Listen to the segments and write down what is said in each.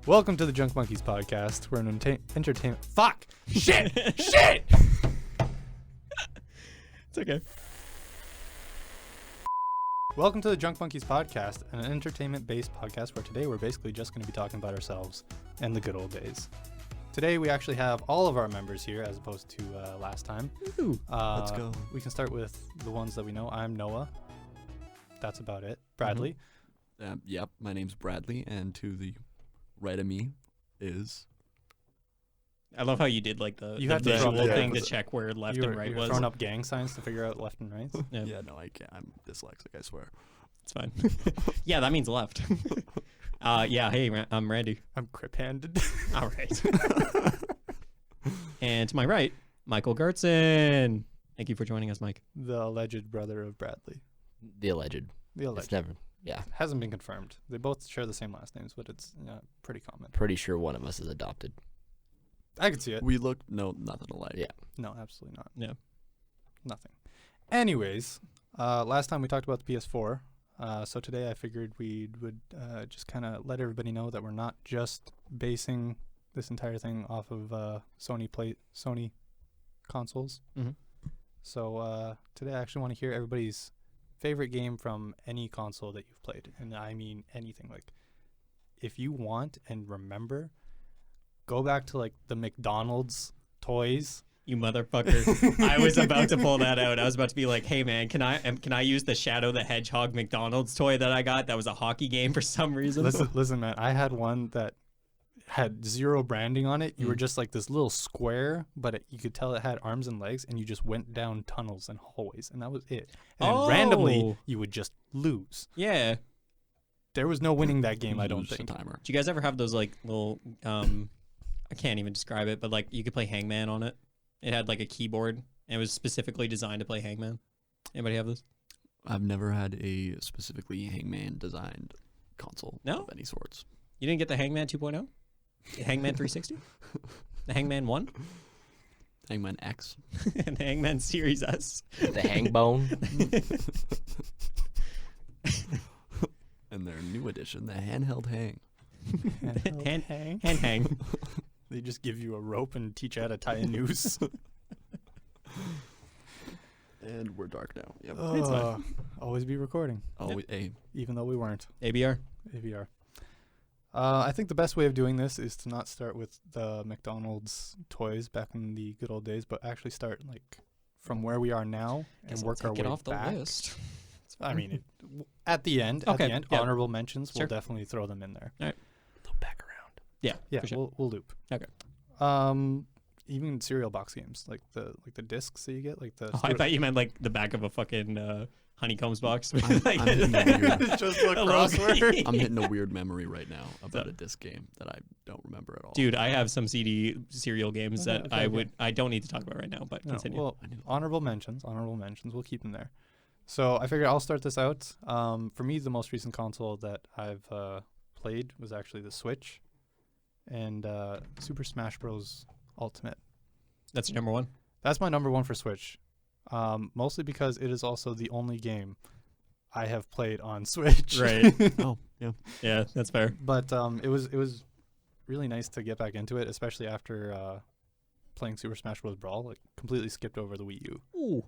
Welcome to the Junk Monkeys podcast. We're an entertainment. Fuck! Shit! Shit! It's okay. Welcome to the Junk Monkeys podcast, an entertainment-based podcast where today we're basically just going to be talking about ourselves and the good old days. Today we actually have all of our members here as opposed to last time. Let's go. We can start with the ones that we know. I'm Noah. That's about it. Bradley. Yep, my name's Bradley, and to the right of me is... I love how you did like the had to visual throw- thing yeah. to check where left You and were right was. throwing up gang signs to figure out left and right. Yeah, No, I can't. I'm dyslexic, I swear. it's fine. Yeah, that means left. Hey, I'm Randy. I'm crip-handed. All right. And to my right, Michael Gertzen. Thank you for joining us, Mike. The alleged brother of Bradley. The alleged. The alleged. It's never. Yeah. Hasn't been confirmed. They both share the same last names, but it's pretty common. Pretty sure one of us is adopted. I could see it. We look... No, nothing alike. Yeah. No, absolutely not. Yeah. Nothing. Anyways, last time we talked about the PS4. So today I figured we would just kind of let everybody know that we're not just basing this entire thing off of Sony consoles. Mhm. So today I actually want to hear everybody's favorite game from any console that you've played. And I mean anything. Like, if you want and remember, go back to like the McDonald's toys. You motherfucker. I was about to pull that out. I was about to be like, hey, man, can I use the Shadow the Hedgehog McDonald's toy that I got? That was a hockey game for some reason. Listen, man. I had one that had zero branding on it. You were just like this little square, but you could tell it had arms and legs, and you just went down tunnels and hallways, and that was it. And then randomly, you would just lose. Yeah. There was no winning that game, I don't Use the think. timer. Do you guys ever have those like little, I can't even describe it, but like you could play Hangman on it? It had like a keyboard, and it was specifically designed to play Hangman. Anybody have this? I've never had a specifically Hangman-designed console No? of any sorts. You didn't get the Hangman 2.0? The Hangman 360? The Hangman 1? Hangman X. And the Hangman Series S? The hang bone. And their new edition, the handheld hang. Hand hang. They just give you a rope and teach you how to tie a noose. And we're dark now. Yep. It's fine. Always be recording, Hey, even though we weren't. ABR? AVR. I think the best way of doing this is to not start with the McDonald's toys back in the good old days, but actually start like from where we are now and work our way off the back. list. I mean, at the end, Okay, yeah. honorable mentions, Sure. we'll definitely throw them in there. look back around. Yeah, for sure. we'll loop. Okay. Even cereal box games, like the discs that you get, like the. Oh, I thought you meant like the back of a fucking honeycombs box. I'm hitting a weird- Just a little crossword. I'm hitting a weird memory right now about a disc game that I don't remember at all. Dude, I have some CD cereal games Okay, that okay. I don't need to talk about right now, but No, continue. well, I knew. honorable mentions. We'll keep them there. So I figured I'll start this out. For me, the most recent console that I've played was actually the Switch and Super Smash Bros. Ultimate. That's your number one? That's my number one for Switch, mostly because it is also the only game I have played on Switch. Right. Oh, yeah. Yeah, that's fair. But it was really nice to get back into it, especially after playing Super Smash Bros. Brawl. Like, completely skipped over the Wii U. Ooh.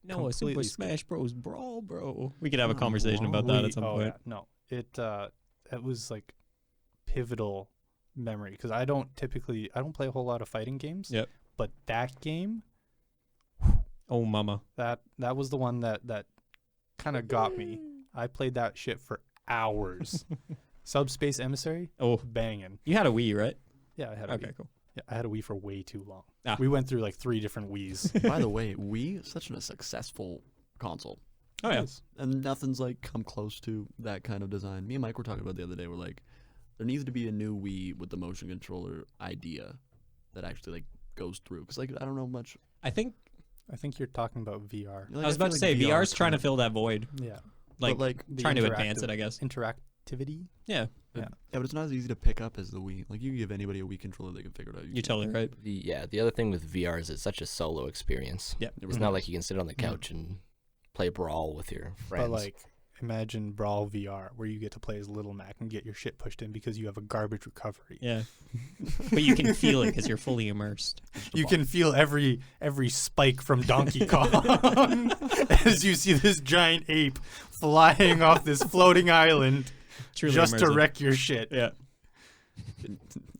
No, a Super Completely Smash Bros. Brawl, bro. We could have a conversation about that at some point. Yeah. No, it was like pivotal memory because I don't play a whole lot of fighting games. Yep. But that game, Oh, mama. that was the one that kind of got me. I played that shit for hours. Subspace Emissary, Oh, banging. you had a Wii, right? Yeah, I had a Okay, Wii. cool. Yeah, I had a Wii for way too long. Ah. We went through like 3 different Wiis. By the way, Wii is such a successful console. Oh, yeah. Yes. And nothing's like come close to that kind of design. Me and Mike were talking about the other day. We're like, there needs to be a new Wii with the motion controller idea that actually like goes through. Because like I don't know much. I think I think you're talking about VR. Like, I was feel about to like say VR VR's trying to kind fill that void. Yeah. Like, like The trying to advance interactive- it, I guess. Interactivity. Yeah, Yeah. but it's not as easy to pick up as the Wii. Like you give anybody a Wii controller, they can figure it out. you're totally right. The other thing with VR is it's such a solo experience. Yeah. It's not like you can sit on the couch and play Brawl with your friends. But like imagine Brawl VR, where you get to play as Little Mac and get your shit pushed in because you have a garbage recovery. Yeah. But you can feel it because you're fully immersed. You can feel every spike from Donkey Kong as you see this giant ape flying off this floating island Truly just to immersive. wreck your shit. Yeah.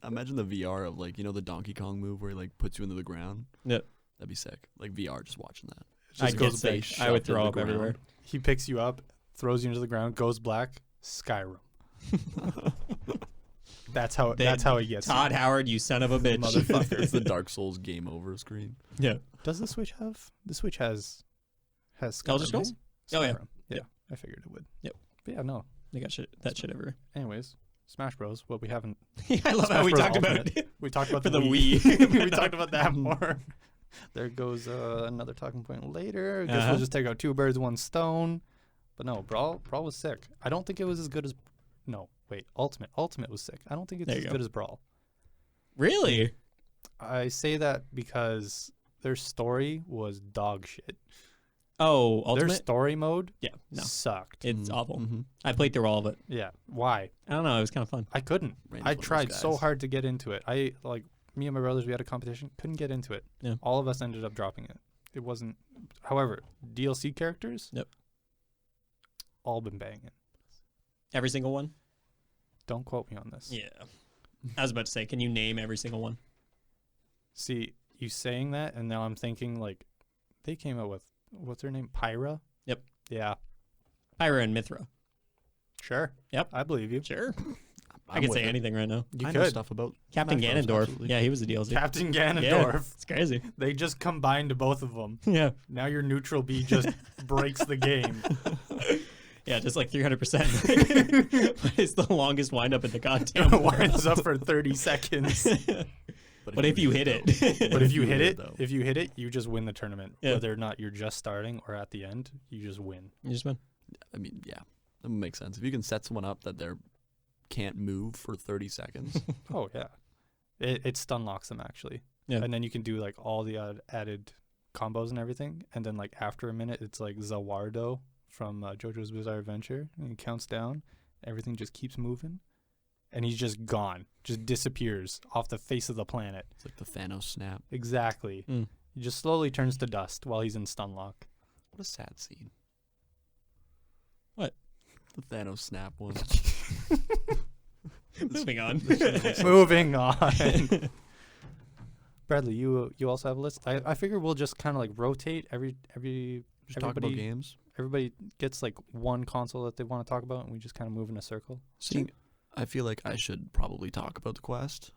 Imagine the VR of like, you know, the Donkey Kong move where he like puts you into the ground. Yep. That'd be sick. Like VR, just watching that. I Just get goes sick. face I would shoved into throw the up everywhere. ground. He picks you up, throws you into the ground, goes black. Skyrim. That's how he gets you. Todd Howard, you son of a bitch. Motherfucker. It's the Dark Souls game over screen. Yeah. Does the Switch have? The Switch has Skyrim. Elder Scrolls? right? Oh, yeah. Skyrim. Yeah. Yep. I figured it would. Yep. But yeah, no. They got that shit everywhere. Anyways, Smash Bros. Well, we haven't. I love how Smash we Bros. talked about Ultimate. it. We talked about For the the Wii. Wii. We talked about that more. There goes another talking point later. I guess we'll just take out 2 birds, 1 stone. But no, Brawl was sick. I don't think it was as good as. No, wait. Ultimate was sick. I don't think it's There as you good go. as Brawl. Really? I say that because their story was dog shit. Oh, Their Ultimate? story mode Yeah, no. sucked. It's awful. Mm-hmm. I played through all of it. Yeah. Why? I don't know. It was kind of fun. I couldn't. Randy's I one of those tried so guys. hard to get into it. Me and my brothers, we had a competition. Couldn't get into it. Yeah. All of us ended up dropping it. It wasn't. However, DLC characters. Yep. All been banging. Every single one? Don't quote me on this. Yeah. I was about to say, can you name every single one? See, you saying that, and now I'm thinking like, they came out with what's her name? Pyra. Yep. Yeah. Pyra and Mithra. Sure. Yep. I believe you. Sure. I I'm can with say it. anything right now. You I know could. stuff about Captain Smash Bros, Ganondorf. absolutely. Yeah, he was a DLC. Captain Yeah, Ganondorf. it's crazy. They just combined both of them. Yeah. Now your neutral B just breaks the game. Yeah, just like 300%. It's the longest windup in the goddamn It world. winds up for 30 seconds. But if you hit it. But if you You hit hit it, though. if you hit it, you just win the tournament. Yeah. Whether or not you're just starting or at the end, you just win. You just win. I mean, yeah, that would make sense. If you can set someone up that they can't move for 30 seconds. Oh yeah, it stun locks them actually. Yeah. And then you can do like all the added combos and everything. And then like after a minute, it's like Zawardo from JoJo's Bizarre Adventure, and he counts down. Everything just keeps moving, and he's just gone, just disappears off the face of the planet. It's like the Thanos snap. Exactly. Mm. He just slowly turns to dust while he's in stun lock. What a sad scene. What? The Thanos snap one. Moving on. Moving on. Bradley, you also have a list. I figure we'll just kind of like rotate Just talk about games. everybody gets like one console that they want to talk about, and we just kind of move in a circle. See, I feel like I should probably talk about the Quest.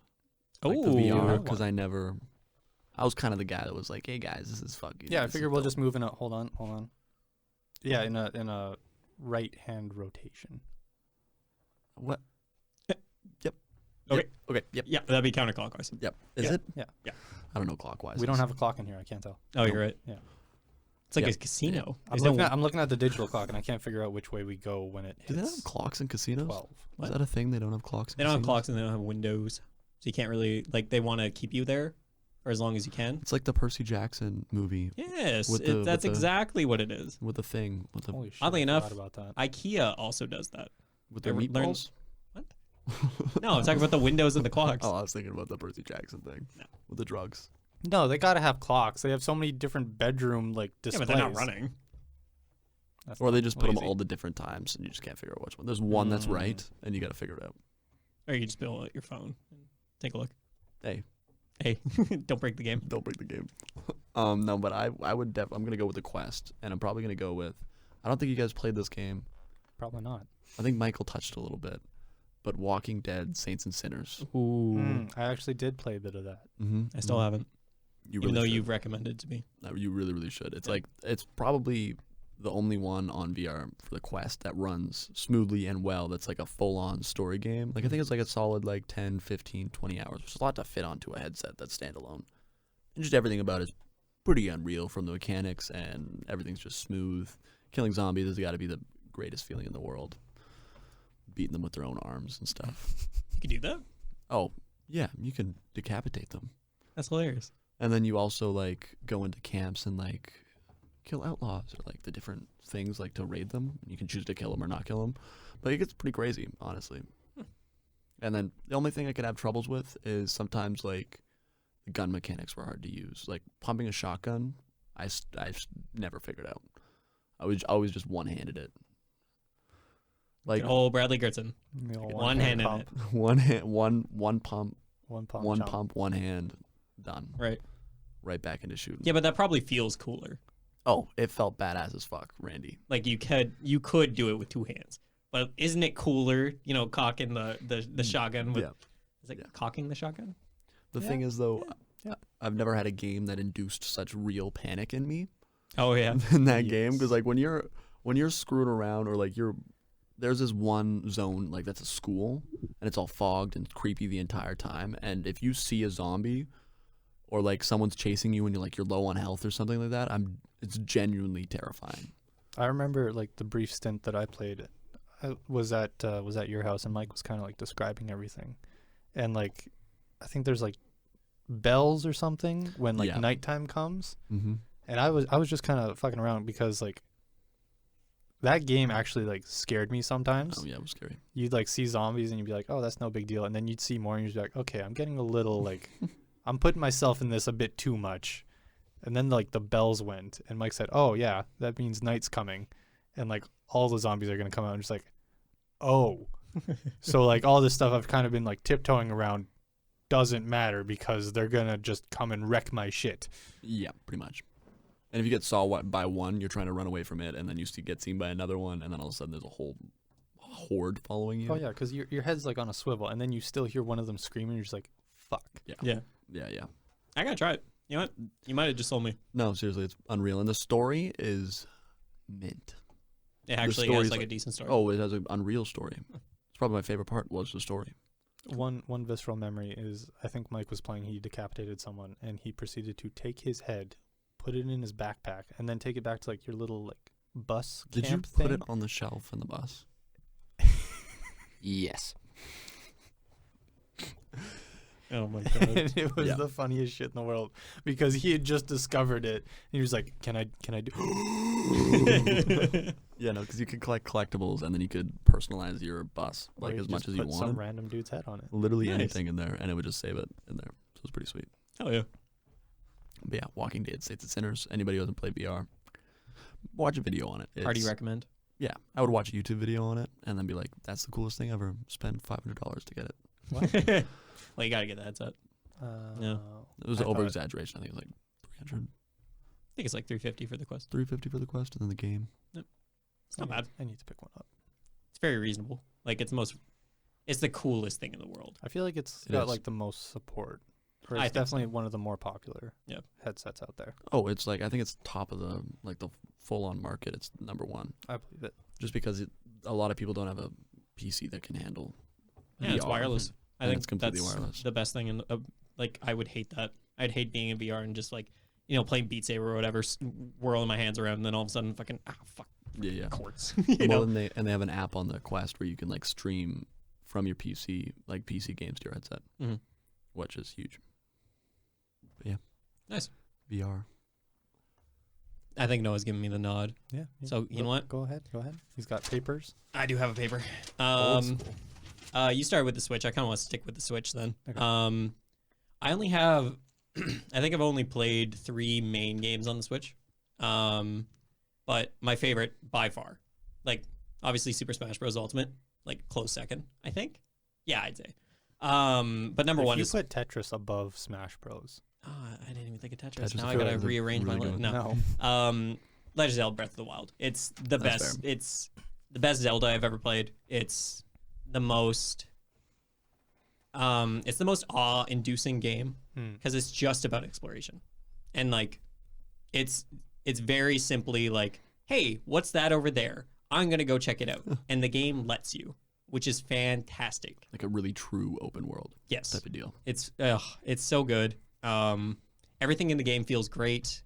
Oh, Like the VR, have because I was kind of the guy that was like, hey guys, this is fucking. Yeah, I this figure is we'll dope. just move in a hold on. Yeah, in a right hand rotation. What? Yep. Okay. Yep. Okay. Yep. Yeah, that'd be counterclockwise. Yep. Is Yeah. it? Yeah. Yeah. I don't know clockwise. We don't have a clock in here. I can't tell. Oh, you're right. Yeah. It's like Yeah. a casino. I'm looking at the digital clock, and I can't figure out which way we go when it Do they not hits have clocks in casinos? 12. What? Is that a thing? They don't have clocks. In They don't have casinos? clocks and they don't have windows. So you can't really, like, they want to keep you there for as long as you can. It's like the Percy Jackson movie Yes, With the- that's with the- exactly what it is. with the thing with the Holy shit! Oddly I enough, forgot about that. IKEA also does that. with the I learned- meatballs. No, I'm talking about the windows and the clocks. Oh, I was thinking about the Percy Jackson thing No. with the drugs. No, they gotta have clocks. They have so many different bedroom like Yeah, displays. but they're not running. That's Or they just put them lazy. all the different times, and you just can't figure out which one. There's one that's right, and you got to figure it out. Or you can just pull out your phone and take a look. Hey, Hey, don't break the game. don't break the game. No, but I would. I'm gonna go with the Quest, and I'm probably gonna go with. I don't think you guys played this game. Probably not. I think Michael touched a little bit, but Walking Dead: Saints and Sinners. Ooh. I actually did play a bit of that. Mm-hmm. I still haven't, You even really though should. you've recommended to me. No, you really, really should. It's Yeah. like it's probably the only one on VR for the Quest that runs smoothly and well. That's like a full-on story game. Like I think it's like a solid like 10, 15, 20 hours, which is a lot to fit onto a headset that's standalone. And just everything about it is pretty unreal, from the mechanics, and everything's just smooth. Killing zombies has got to be the greatest feeling in the world. Beating them with their own arms and stuff. You can do that? Oh, yeah, you can decapitate them. That's hilarious. And then you also like go into camps and like kill outlaws or like the different things like to raid them. You can choose to kill them or not kill them, but it gets pretty crazy, honestly. And then the only thing I could have troubles with is sometimes like the gun mechanics were hard to use. Like pumping a shotgun, I never figured out. I was always just one-handed it. Like Oh, Bradley Gertzen. The old One hand in pump. it. one pump, One pump. one jump. pump, one hand, done. Right. Right back into shooting. Yeah, but that probably feels cooler. Oh, it felt badass as fuck, Randy. Like you could do it with 2 hands. But isn't it cooler, cocking the shotgun with Yeah. is it Yeah. cocking the shotgun? The Yeah. thing is though, Yeah. I've never had a game that induced such real panic in me Oh yeah. in that game, Yes. because like when you're screwing around or like there's this one zone like that's a school and it's all fogged and creepy the entire time, and if you see a zombie or like someone's chasing you and you're low on health or something like that, it's genuinely terrifying. I remember like the brief stint that I played was at your house, and Mike was kind of like describing everything, and like I think there's like bells or something when like Yeah. nighttime comes, Mm-hmm. and I was just kind of fucking around because like that game actually like scared me sometimes. Oh yeah, it was scary. You'd like see zombies and you'd be like, oh, that's no big deal, and then you'd see more and you'd be like, okay, I'm getting a little like I'm putting myself in this a bit too much. And then like the bells went and Mike said, oh yeah, that means night's coming, and like all the zombies are gonna come out. And just like, oh. So like all this stuff I've kind of been like tiptoeing around doesn't matter because they're gonna just come and wreck my shit. Yeah, pretty much. And if you get saw by one, you're trying to run away from it, and then you get seen by another one, and then all of a sudden there's a whole horde following you. Oh yeah, because your head's like on a swivel, and then you still hear one of them screaming. You're just like, fuck. Yeah. Yeah. I gotta try it. You know what? You might have just sold me. No, seriously, it's unreal, and the story is mint. It actually story's has like a like- decent story. Oh, it has an unreal story. It's probably my favorite part was the story. One visceral memory is I think Mike was playing. He decapitated someone, and he proceeded to take his head, put it in his backpack, and then take it back to like your little like bus Did you camp put thing. it on the shelf in the bus? Yes. Oh my And god. it was Yeah. the funniest shit in the world because he had just discovered it. And he was like, "Can I do?" Yeah, no, because you could collect collectibles, and then you could personalize your bus Or like he as much just as you put some wanted. random dude's head on it. Literally Nice. anything in there, and it would just save it in there. So it was pretty sweet. Oh yeah. But yeah, Walking Dead, Saints and Sinners. Anybody who doesn't play VR, watch a video on it. Party It's- recommend. Yeah, I would watch a YouTube video on it and then be like, "That's the coolest thing ever." Spend $500 to get it. Well, you gotta get the headset. Yeah. It was I an thought- over exaggeration. I think it was like 300, I think it's like $350 for the Quest. 350 for the Quest, and then the game. It's not bad. I need to pick one up. It's very reasonable. Like it's the coolest thing in the world. I feel like it's It got is. like the most support. Or I it's think so. definitely one of the more popular Yeah. headsets out there. Oh, it's like I think it's top of the full-on market. It's number one, I believe it. just because a lot of people don't have a PC that can handle. Yeah, it's VR. wireless. I And think it's completely that's wireless. the best thing. Like I would hate that. I'd hate being in VR and just like playing Beat Saber or whatever, whirling my hands around, and then all of a sudden fucking fuck Yeah. quartz. Well, and they have an app on the Quest where you can like stream from your PC, like PC games to your headset, Mhm. which is huge. But yeah, Nice. VR. I think Noah's giving me the nod. Yeah. So, you know what? Go ahead. He's got papers. I do have a paper. Old school. You started with the Switch. I kind of want to stick with the Switch then. Okay. I only have, I think I've only played 3 main games on the Switch. But my favorite by far, like obviously Super Smash Bros. Ultimate, like close second, I think. Yeah, I'd say. But number If one you is. put Tetris above Smash Bros. Oh, I didn't even think of Tetris. Tetris Now is I gotta really rearrange my good list. one. No. Legend of Zelda Breath of the Wild. It's the That's best. fair. It's the best Zelda I've ever played. It's the most awe-inducing game because it's just about exploration. And like it's very simply like, hey, what's that over there? I'm going to go check it out. And the game lets you, which is fantastic. Like a really true open world Yes. type of deal. It's so good. Everything in the game feels great.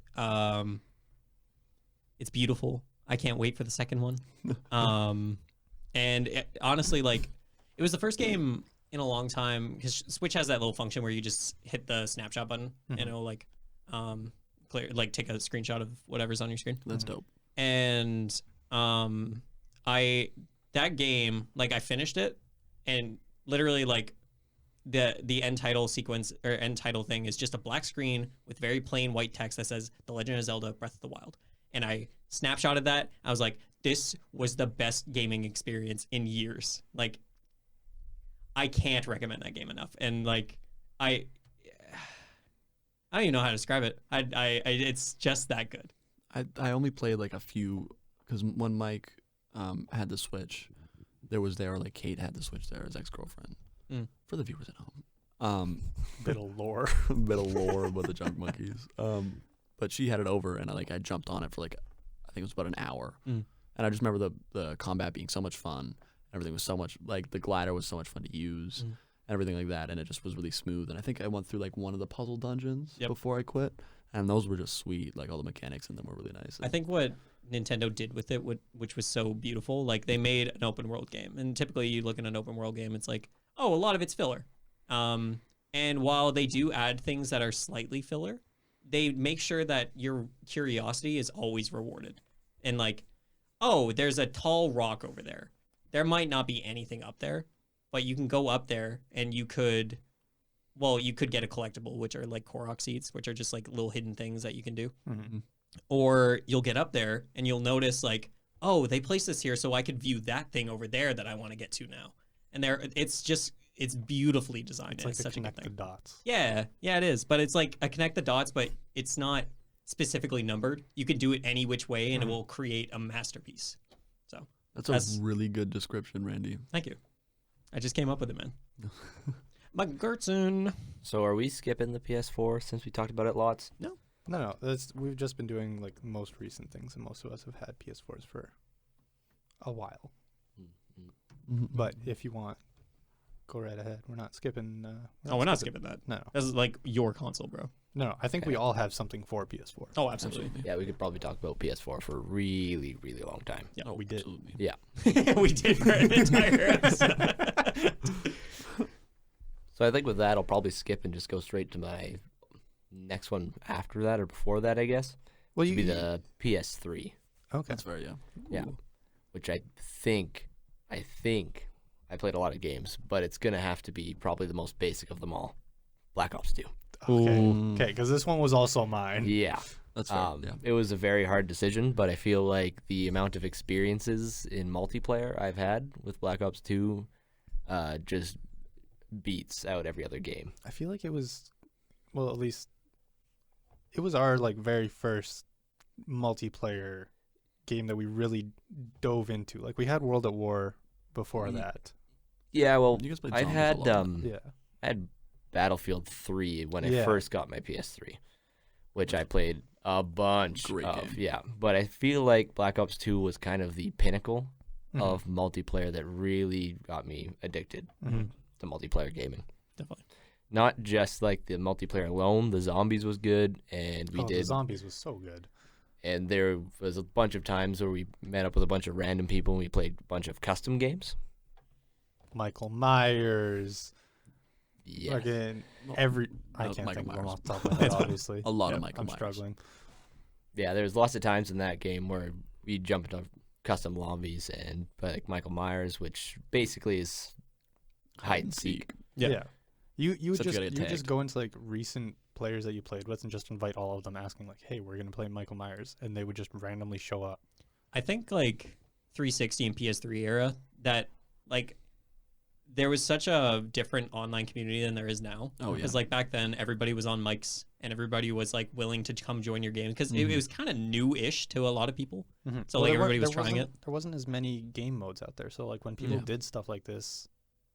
It's beautiful. I can't wait for the second one. Honestly, like it was the first game in a long time because Switch has that little function where you just hit the snapshot button and it'll like clear, like take a screenshot of whatever's on your screen. That's dope. And that game, like I finished it, and literally like the end title sequence or end title thing is just a black screen with very plain white text that says The Legend of Zelda: Breath of the Wild. And I snapshotted that. I was like, this was the best gaming experience in years. Like, I can't recommend that game enough. And like, I don't even know how to describe it. It's just that good. I only played like a few because when Mike had the Switch, like Kate had the Switch there, his ex-girlfriend. For the viewers at home. Bit of lore. Bit of lore about the junk monkeys. But she had it over, and I jumped on it for like, I think it was about an hour. And I just remember the combat being so much fun. Everything was so much, like the glider was so much fun to use, and everything like that. And it just was really smooth. And I think I went through like one of the puzzle dungeons before I quit. And those were just sweet. Like all the mechanics in them were really nice. I think what Nintendo did with it, which was so beautiful, like they made an open world game. And typically you look at an open world game, it's like, oh, a lot of it's filler. And while they do add things that are slightly filler, they make sure that your curiosity is always rewarded. And like, oh, there's a tall rock over there. There might not be anything up there, but you can go up there and you could get a collectible, which are like Korok seeds, which are just like little hidden things that you can do. Or you'll get up there and you'll notice like, oh, they placed this here so I could view that thing over there that I want to get to now. And it's beautifully designed. It's like such a good connect the thing. dots. Yeah, it is. But it's like a connect the dots, but it's not specifically numbered. You can do it any which way and it will create a masterpiece. So that's a really good description, Randy. Thank you. I just came up with it, man. McGurtson. So are we skipping the PS4 since we talked about it lots? No. We've just been doing like most recent things, and most of us have had PS4s for a while. But if you want, go right ahead. We're not skipping. We're not skipping that. No. This is like your console, bro. No, I think we all have something for PS4. Oh, absolutely. Yeah, we could probably talk about PS4 for a really, really long time. Yeah, we did. Absolutely. Yeah. we did for an entire episode. So I think with that, I'll probably skip and just go straight to my next one after that or before that, I guess. Well, It'd be the PS3. Okay. That's fair, yeah. Yeah. Which I think I played a lot of games, but it's going to have to be probably the most basic of them all. Black Ops 2. Okay, because this one was also mine. Yeah. That's fair. Yeah. It was a very hard decision, but I feel like the amount of experiences in multiplayer I've had with Black Ops 2 just beats out every other game. I feel like it was, well, at least it was our like very first multiplayer game that we really dove into. Like we had World at War before that. Yeah, well, You guys played I zombies had a lot. I had Battlefield 3 when I Yeah. first got my PS3, which I played a bunch Great of. game. Yeah, but I feel like Black Ops 2 was kind of the pinnacle Mhm. of multiplayer that really got me addicted to multiplayer gaming. Definitely. Not just like the multiplayer alone. The zombies was good, and we The did. zombies was so good. And there was a bunch of times where we met up with a bunch of random people and we played a bunch of custom games. Michael Myers. Yeah. Fucking Well, I was can't Michael think of them Myers. off the top of my head, obviously. A lot Yeah, of Michael I'm Myers. struggling. Yeah, there's lots of times in that game where we jump into custom lobbies and play like Michael Myers, which basically is hide and seek. Yeah. You Except you just gotta get just tagged. go into like recent players that you played with and just invite all of them, asking like, "Hey, we're gonna play Michael Myers," and they would just randomly show up. I think like 360 and PS3 era that like there was such a different online community than there is now. Oh, yeah. Because like back then everybody was on mics and everybody was like willing to come join your game because it was kind of new-ish to a lot of people. So like everybody was trying it. There wasn't as many game modes out there, so like when people Yeah. did stuff like this,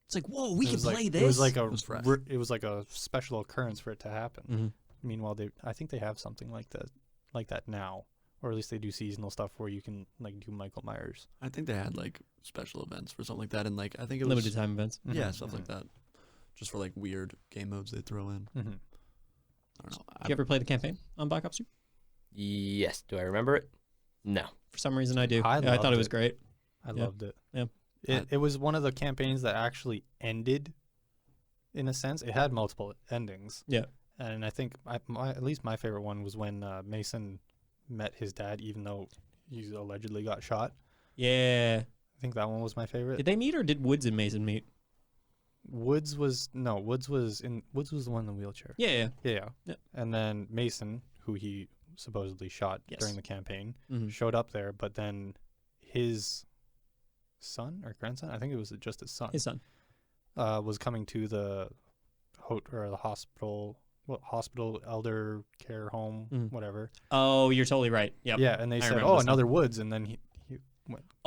It's like, whoa, we it can was like- play this. It was like It was fresh. it was like a special occurrence for it to happen. Mhm. Meanwhile, I think they have something like that now, or at least they do seasonal stuff where you can like do Michael Myers. I think they had like special events for something like that, and like I think it was limited time events. Yeah, Mhm, stuff like mhm. that. Just for like weird game modes they throw in. Mm-hmm. I don't know. You ever play the campaign on Black Ops 2? Yes. Do I remember it? No. For some reason I do. I I thought loved it was it. great. I Yeah. loved it. Yeah. It was one of the campaigns that actually ended, in a sense. It had multiple endings. Yeah. And I think at least my favorite one was when Mason met his dad, even though he allegedly got shot. Yeah. I think that one was my favorite. Did they meet or did Woods and Mason meet? Woods was the one in the wheelchair. Yeah. Yeah. Yeah. And then Mason, who he supposedly shot Yes. during the campaign, Mhm. showed up there, but then his son or grandson, I think it was just his son, His son. was coming to the hospital elder care home, Mhm. whatever. Oh, you're totally right. Yep. Yeah, and they said, remember "Oh, this now. another Woods," and then he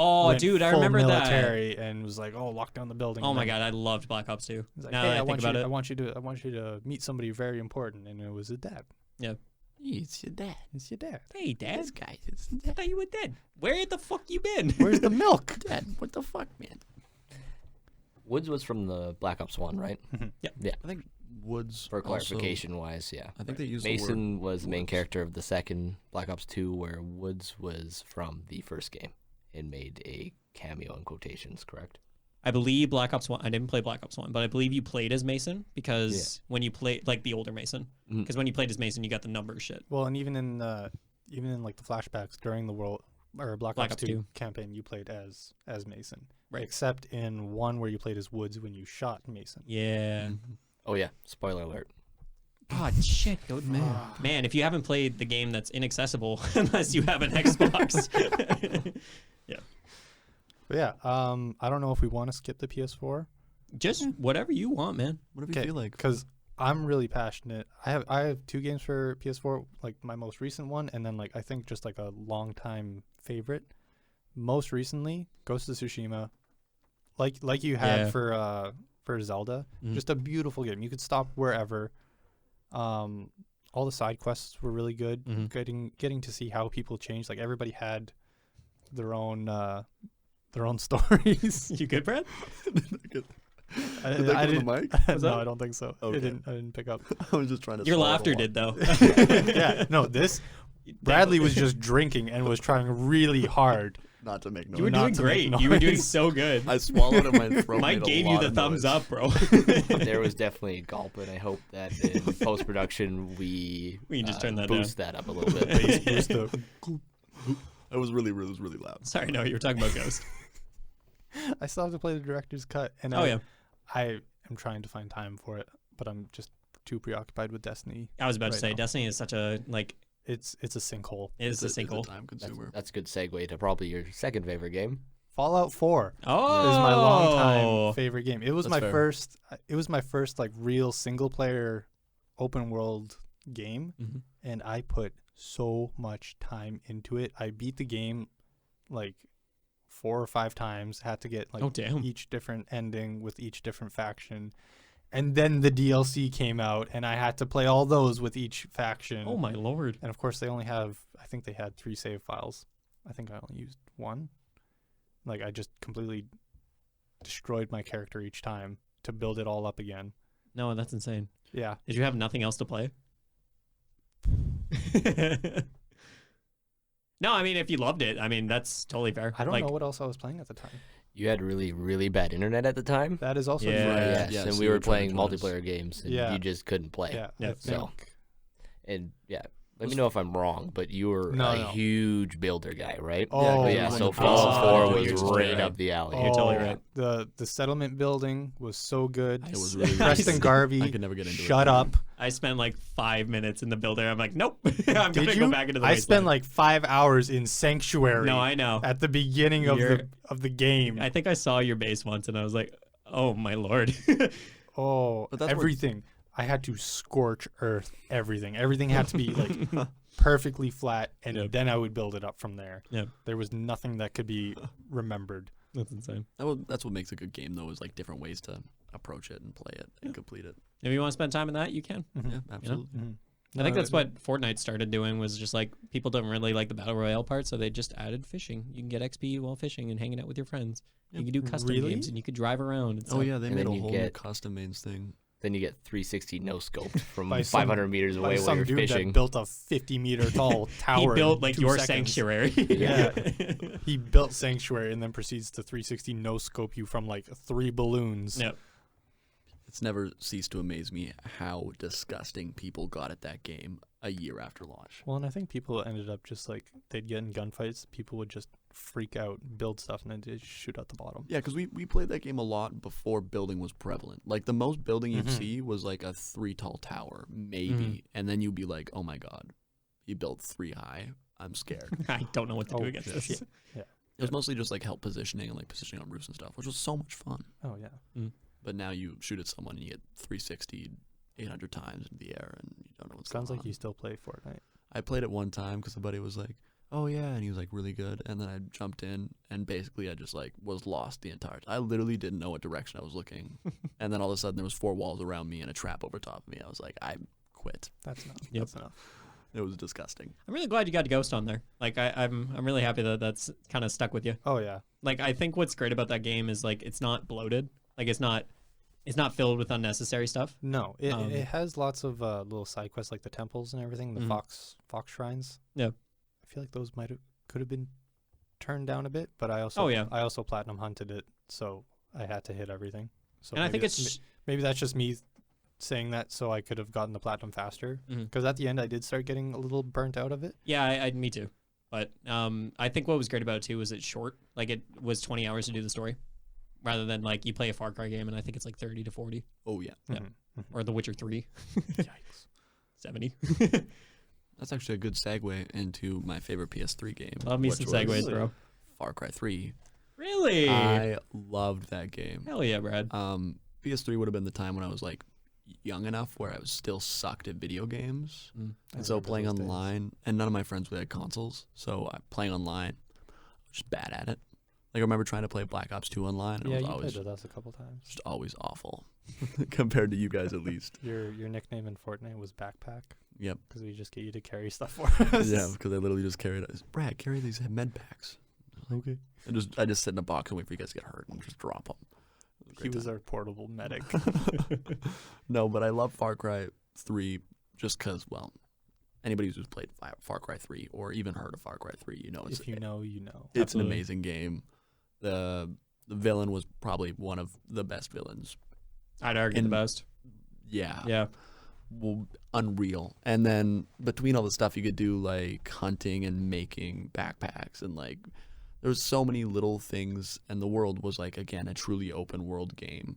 Oh, went dude, I full remember that. military and was like, "Oh, lock down the building." Oh And my then god, I loved Black Ops 2. he's like, Now "Hey, that I I think want about you. it. I want you to meet somebody very important," and it was his dad. It's your dad. It's your dad. Hey, Dad. This guy. It's I thought you were dead. Where the fuck you been? Where's the milk? dad. What the fuck, man? Woods was from the Black Ops 1, right? I think Woods. For also- clarification wise, yeah. I think they used the word Mason was the main Woods. character of the second Black Ops 2, where Woods was from the first game and made a cameo in quotations, correct? I believe Black Ops 1. I didn't play Black Ops 1, but I believe you played as Mason because when you played, like the older Mason, Mhm. because when you played as Mason, you got the number shit. Well, and even in like the flashbacks during the Black Ops 2 campaign, you played as Mason, Right. except in one where you played as Woods when you shot Mason. Yeah. Oh, yeah. Spoiler alert. God, shit, good man. Man, if you haven't played the game that's inaccessible unless you have an Xbox. But yeah, I don't know if we want to skip the PS4 Just whatever you want, man. Whatever you feel like. because I'm really passionate. I have 2 games for PS4, like my most recent one, and then like I think just like a long time favorite. Most recently, Ghost of Tsushima, like you had Yeah. for Zelda, Mhm. just a beautiful game. You could stop wherever. All the side quests were really good. Mhm. Getting to see how people change. Like everybody had their own stories. You good, Brad? I Did that go didn't. on the mic? Was No, that- I don't think so. Okay. I didn't pick up. I was just trying to. Your swallow laughter the did, though. Yeah, no, this Bradley was just drinking and was trying really hard. Not to make noise. You were not doing to make great. You were doing noise. so good. I swallowed in my throat. Mike made a gave you lot the of thumbs noise. up, bro. There was definitely a gulp, and I hope that in post-production we We can just turn that boost that up a little bit. Boost up. It was really loud. Sorry, no, you were talking about Ghost. I still have to play the director's cut, and Oh, yeah. I am trying to find time for it, but I'm just too preoccupied with Destiny. I was about to Right say, now. Destiny is such a, like, It's a sinkhole. it is a It's a sinkhole. time That's, consumer. that's a good segue to probably your second favorite game. Fallout 4 Oh. is my longtime favorite game. It was That's my fair. first. It was my first like real single player open world game, Mhm. and I put so much time into it. I beat the game like 4 or 5 times. Had to get like Oh, damn. each different ending with each different faction. And then the DLC came out, and I had to play all those with each faction. Oh, my lord. And of course, I think they had 3 save files. I think I only used 1. Like, I just completely destroyed my character each time to build it all up again. No, that's insane. Yeah. Did you have nothing else to play? No, I mean, if you loved it, I mean, that's totally fair. I don't like, know what else I was playing at the time. You had really, really bad internet at the time. That is also Yeah. true. Yes, yeah, and so we you were were trying playing to us. multiplayer games, and Yeah. you just couldn't play. Yeah. Yeah. I So- think- And yeah, let me know if I'm wrong, but you were No, a no. huge builder guy, right? Oh, Yeah, yeah. when So the Fallout PS4 4 you're was totally right right. up the alley. You're totally Oh, right. The settlement building was so good. It was really Preston good. Garvey, I could never get into it. shut up. I spent like 5 minutes in the builder. I'm like, nope. I'm Did gonna you? go back into the I wasteland. spent like 5 hours in Sanctuary. No, I know. At the beginning of You're- the game. I think I saw your base once, and I was like, oh my lord. Oh, But that's where- everything. I had to scorch earth everything. Everything had to be like perfectly flat, and Yep. then I would build it up from there. Yep. There was nothing that could be remembered. That's insane. That's what makes a good game, though, is like different ways to approach it and play it and complete it. If you want to spend time in that, you can. Yeah, absolutely. I think that's what Fortnite started doing, was just like people don't really like the battle royale part, so they just added fishing. You can get XP while fishing and hanging out with your friends. You can do custom Really? games, and you could drive around. And Oh stuff. yeah, they And made then a you whole new get- custom mains thing. Then you get 360 no scoped from By some- 500 meters By away while some you're dude fishing. that built a 50-meter tall He tower. built in like 2 your seconds. sanctuary. Yeah. He built Sanctuary and then proceeds to 360 no scope you from like 3 balloons. Yep. it's never ceased to amaze me how disgusting people got at that game a year after launch. Well, and I think people ended up just like they'd get in gunfights. People would just freak out, build stuff, and then they'd shoot out the bottom. Yeah, because we played that game a lot before building was prevalent. Like the most building you'd see was like a 3 tall tower, maybe, and then you'd be like, "Oh my god, he built 3 high. I'm scared." I don't know what to do against shit. this. Yeah. It was mostly just like help positioning and like positioning on roofs and stuff, which was so much fun. Oh yeah. But now you shoot at someone and you get 360 800 times into the air and you don't know what's Sounds going like on. you still play Fortnite. I played it one time because a buddy was like, "Oh yeah," and he was like really good. And then I jumped in and basically I just like was lost the entire time. I literally didn't know what direction I was looking. And then all of a sudden there was 4 walls around me and a trap over top of me. I was like, I quit. That's enough. Yep. That's enough. It was disgusting. I'm really glad you got Ghost on there. Like I'm really happy that that's kind of stuck with you. Oh yeah. Like I think what's great about that game is like it's not bloated. Like it's not filled with unnecessary stuff. No, it has lots of little side quests like the temples and everything, the fox shrines. Yeah. I feel like those could have been turned down a bit, but I also platinum hunted it, so I had to hit everything. So And I think it's maybe that's just me saying that so I could have gotten the platinum faster, because at the end I did start getting a little burnt out of it. yeah, me too. But I think what was great about it too was it's short. Like it was 20 hours to do the story, rather than like you play a Far Cry game and I think it's like 30 to 40, Oh yeah. Yeah. or The Witcher 3, Yikes. 70. That's actually a good segue into my favorite PS3 game. Love me which some was segues, bro. Far Cry 3. Really? I loved that game. Hell yeah, Brad. PS3 would have been the time when I was like young enough where I was still sucked at video games. And so playing online, and none of my friends had consoles, so playing online, I was just bad at it. Like I remember trying to play Black Ops 2 online, and Yeah, it was you always played with us a couple times. just always awful compared to you guys at least. Your nickname in Fortnite was Backpack, Yep. because we just get you to carry stuff for us. Yeah, because I literally just carried it. Brad, carry these med packs. Okay. I just sit in a box and wait for you guys to get hurt and just drop them. He was our portable medic. No, but I love Far Cry 3 just because, well, anybody who's played Far Cry 3 or even heard of Far Cry 3, you know it's If you know, you know. it's Absolutely. an amazing game. The villain was probably one of the best villains. I'd argue the best. Yeah. Yeah. Well, unreal. And then between all the stuff you could do, like hunting and making backpacks, and like there was so many little things, and the world was like, again, a truly open world game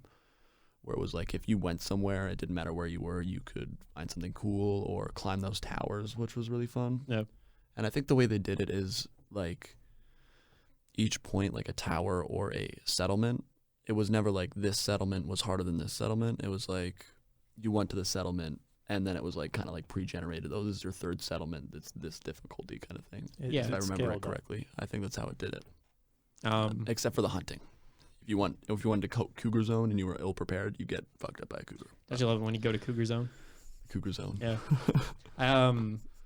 where it was like if you went somewhere, it didn't matter where you were, you could find something cool or climb those towers, which was really fun. Yeah. And I think the way they did it is like each point, like a tower or a settlement, it was never like this settlement was harder than this settlement. It was like you went to the settlement and then it was like kind of like pre-generated. Oh, this is your 3rd settlement. It's this difficulty kind of thing. Yeah, If I it's remember scaled it up. correctly. I think that's how it did it. Except Except for the hunting. If you went to Cougar Zone and you were ill prepared, you get fucked up by a cougar. don't you love it when you go to Cougar Zone? Cougar Zone. Yeah.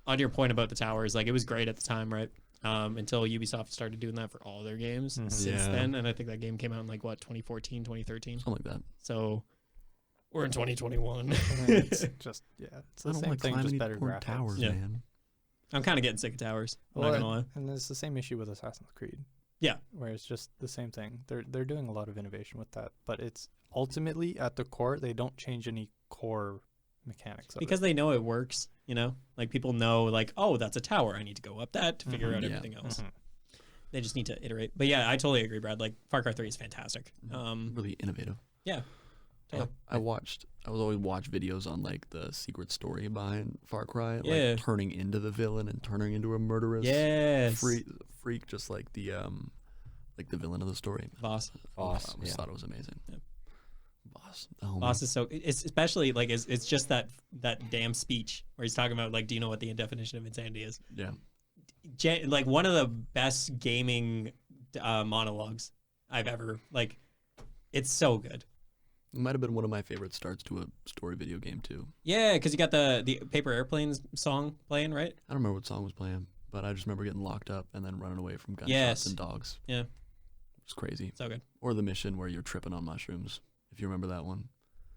On your point about the towers, like it was great at the time, right? Until Ubisoft started doing that for all their games since Yeah. then. And I think that game came out in like what, 2014, 2013. Something like that. So we're in 2021. It's just it's I the don't same like thing, climbing just these better poor graphics. towers, Yeah. man. I'm kind of getting sick of towers. I'm Well, not gonna lie. and it's the same issue with Assassin's Creed. Yeah. Where it's just the same thing. They're doing a lot of innovation with that, but it's ultimately at the core they don't change any core mechanics of Because they know it works, you know? Like people know like, oh, that's a tower. I need to go up that to figure out Yeah. everything else. Mhm. They just need to iterate. But yeah, I totally agree, Brad. Like Far Cry 3 is fantastic. Really innovative. Yeah. Yeah, I would always watch videos on like the secret story behind Far Cry, Yeah. like turning into the villain and turning into a murderous Yes. freak, just like the villain of the story. Boss. I always thought it was amazing. Yeah. Boss, the homie. Boss is so it's especially like it's just that damn speech where he's talking about like, do you know what the definition of insanity is? Yeah, Like one of the best gaming monologues I've ever like. It's so good. it might have been one of my favorite starts to a story video game too. Yeah, because you got the Paper Airplanes song playing, right? I don't remember what song was playing, but I just remember getting locked up and then running away from gunshots Yes. and dogs. Yeah. It's crazy. So good. Or the mission where you're tripping on mushrooms, if you remember that one.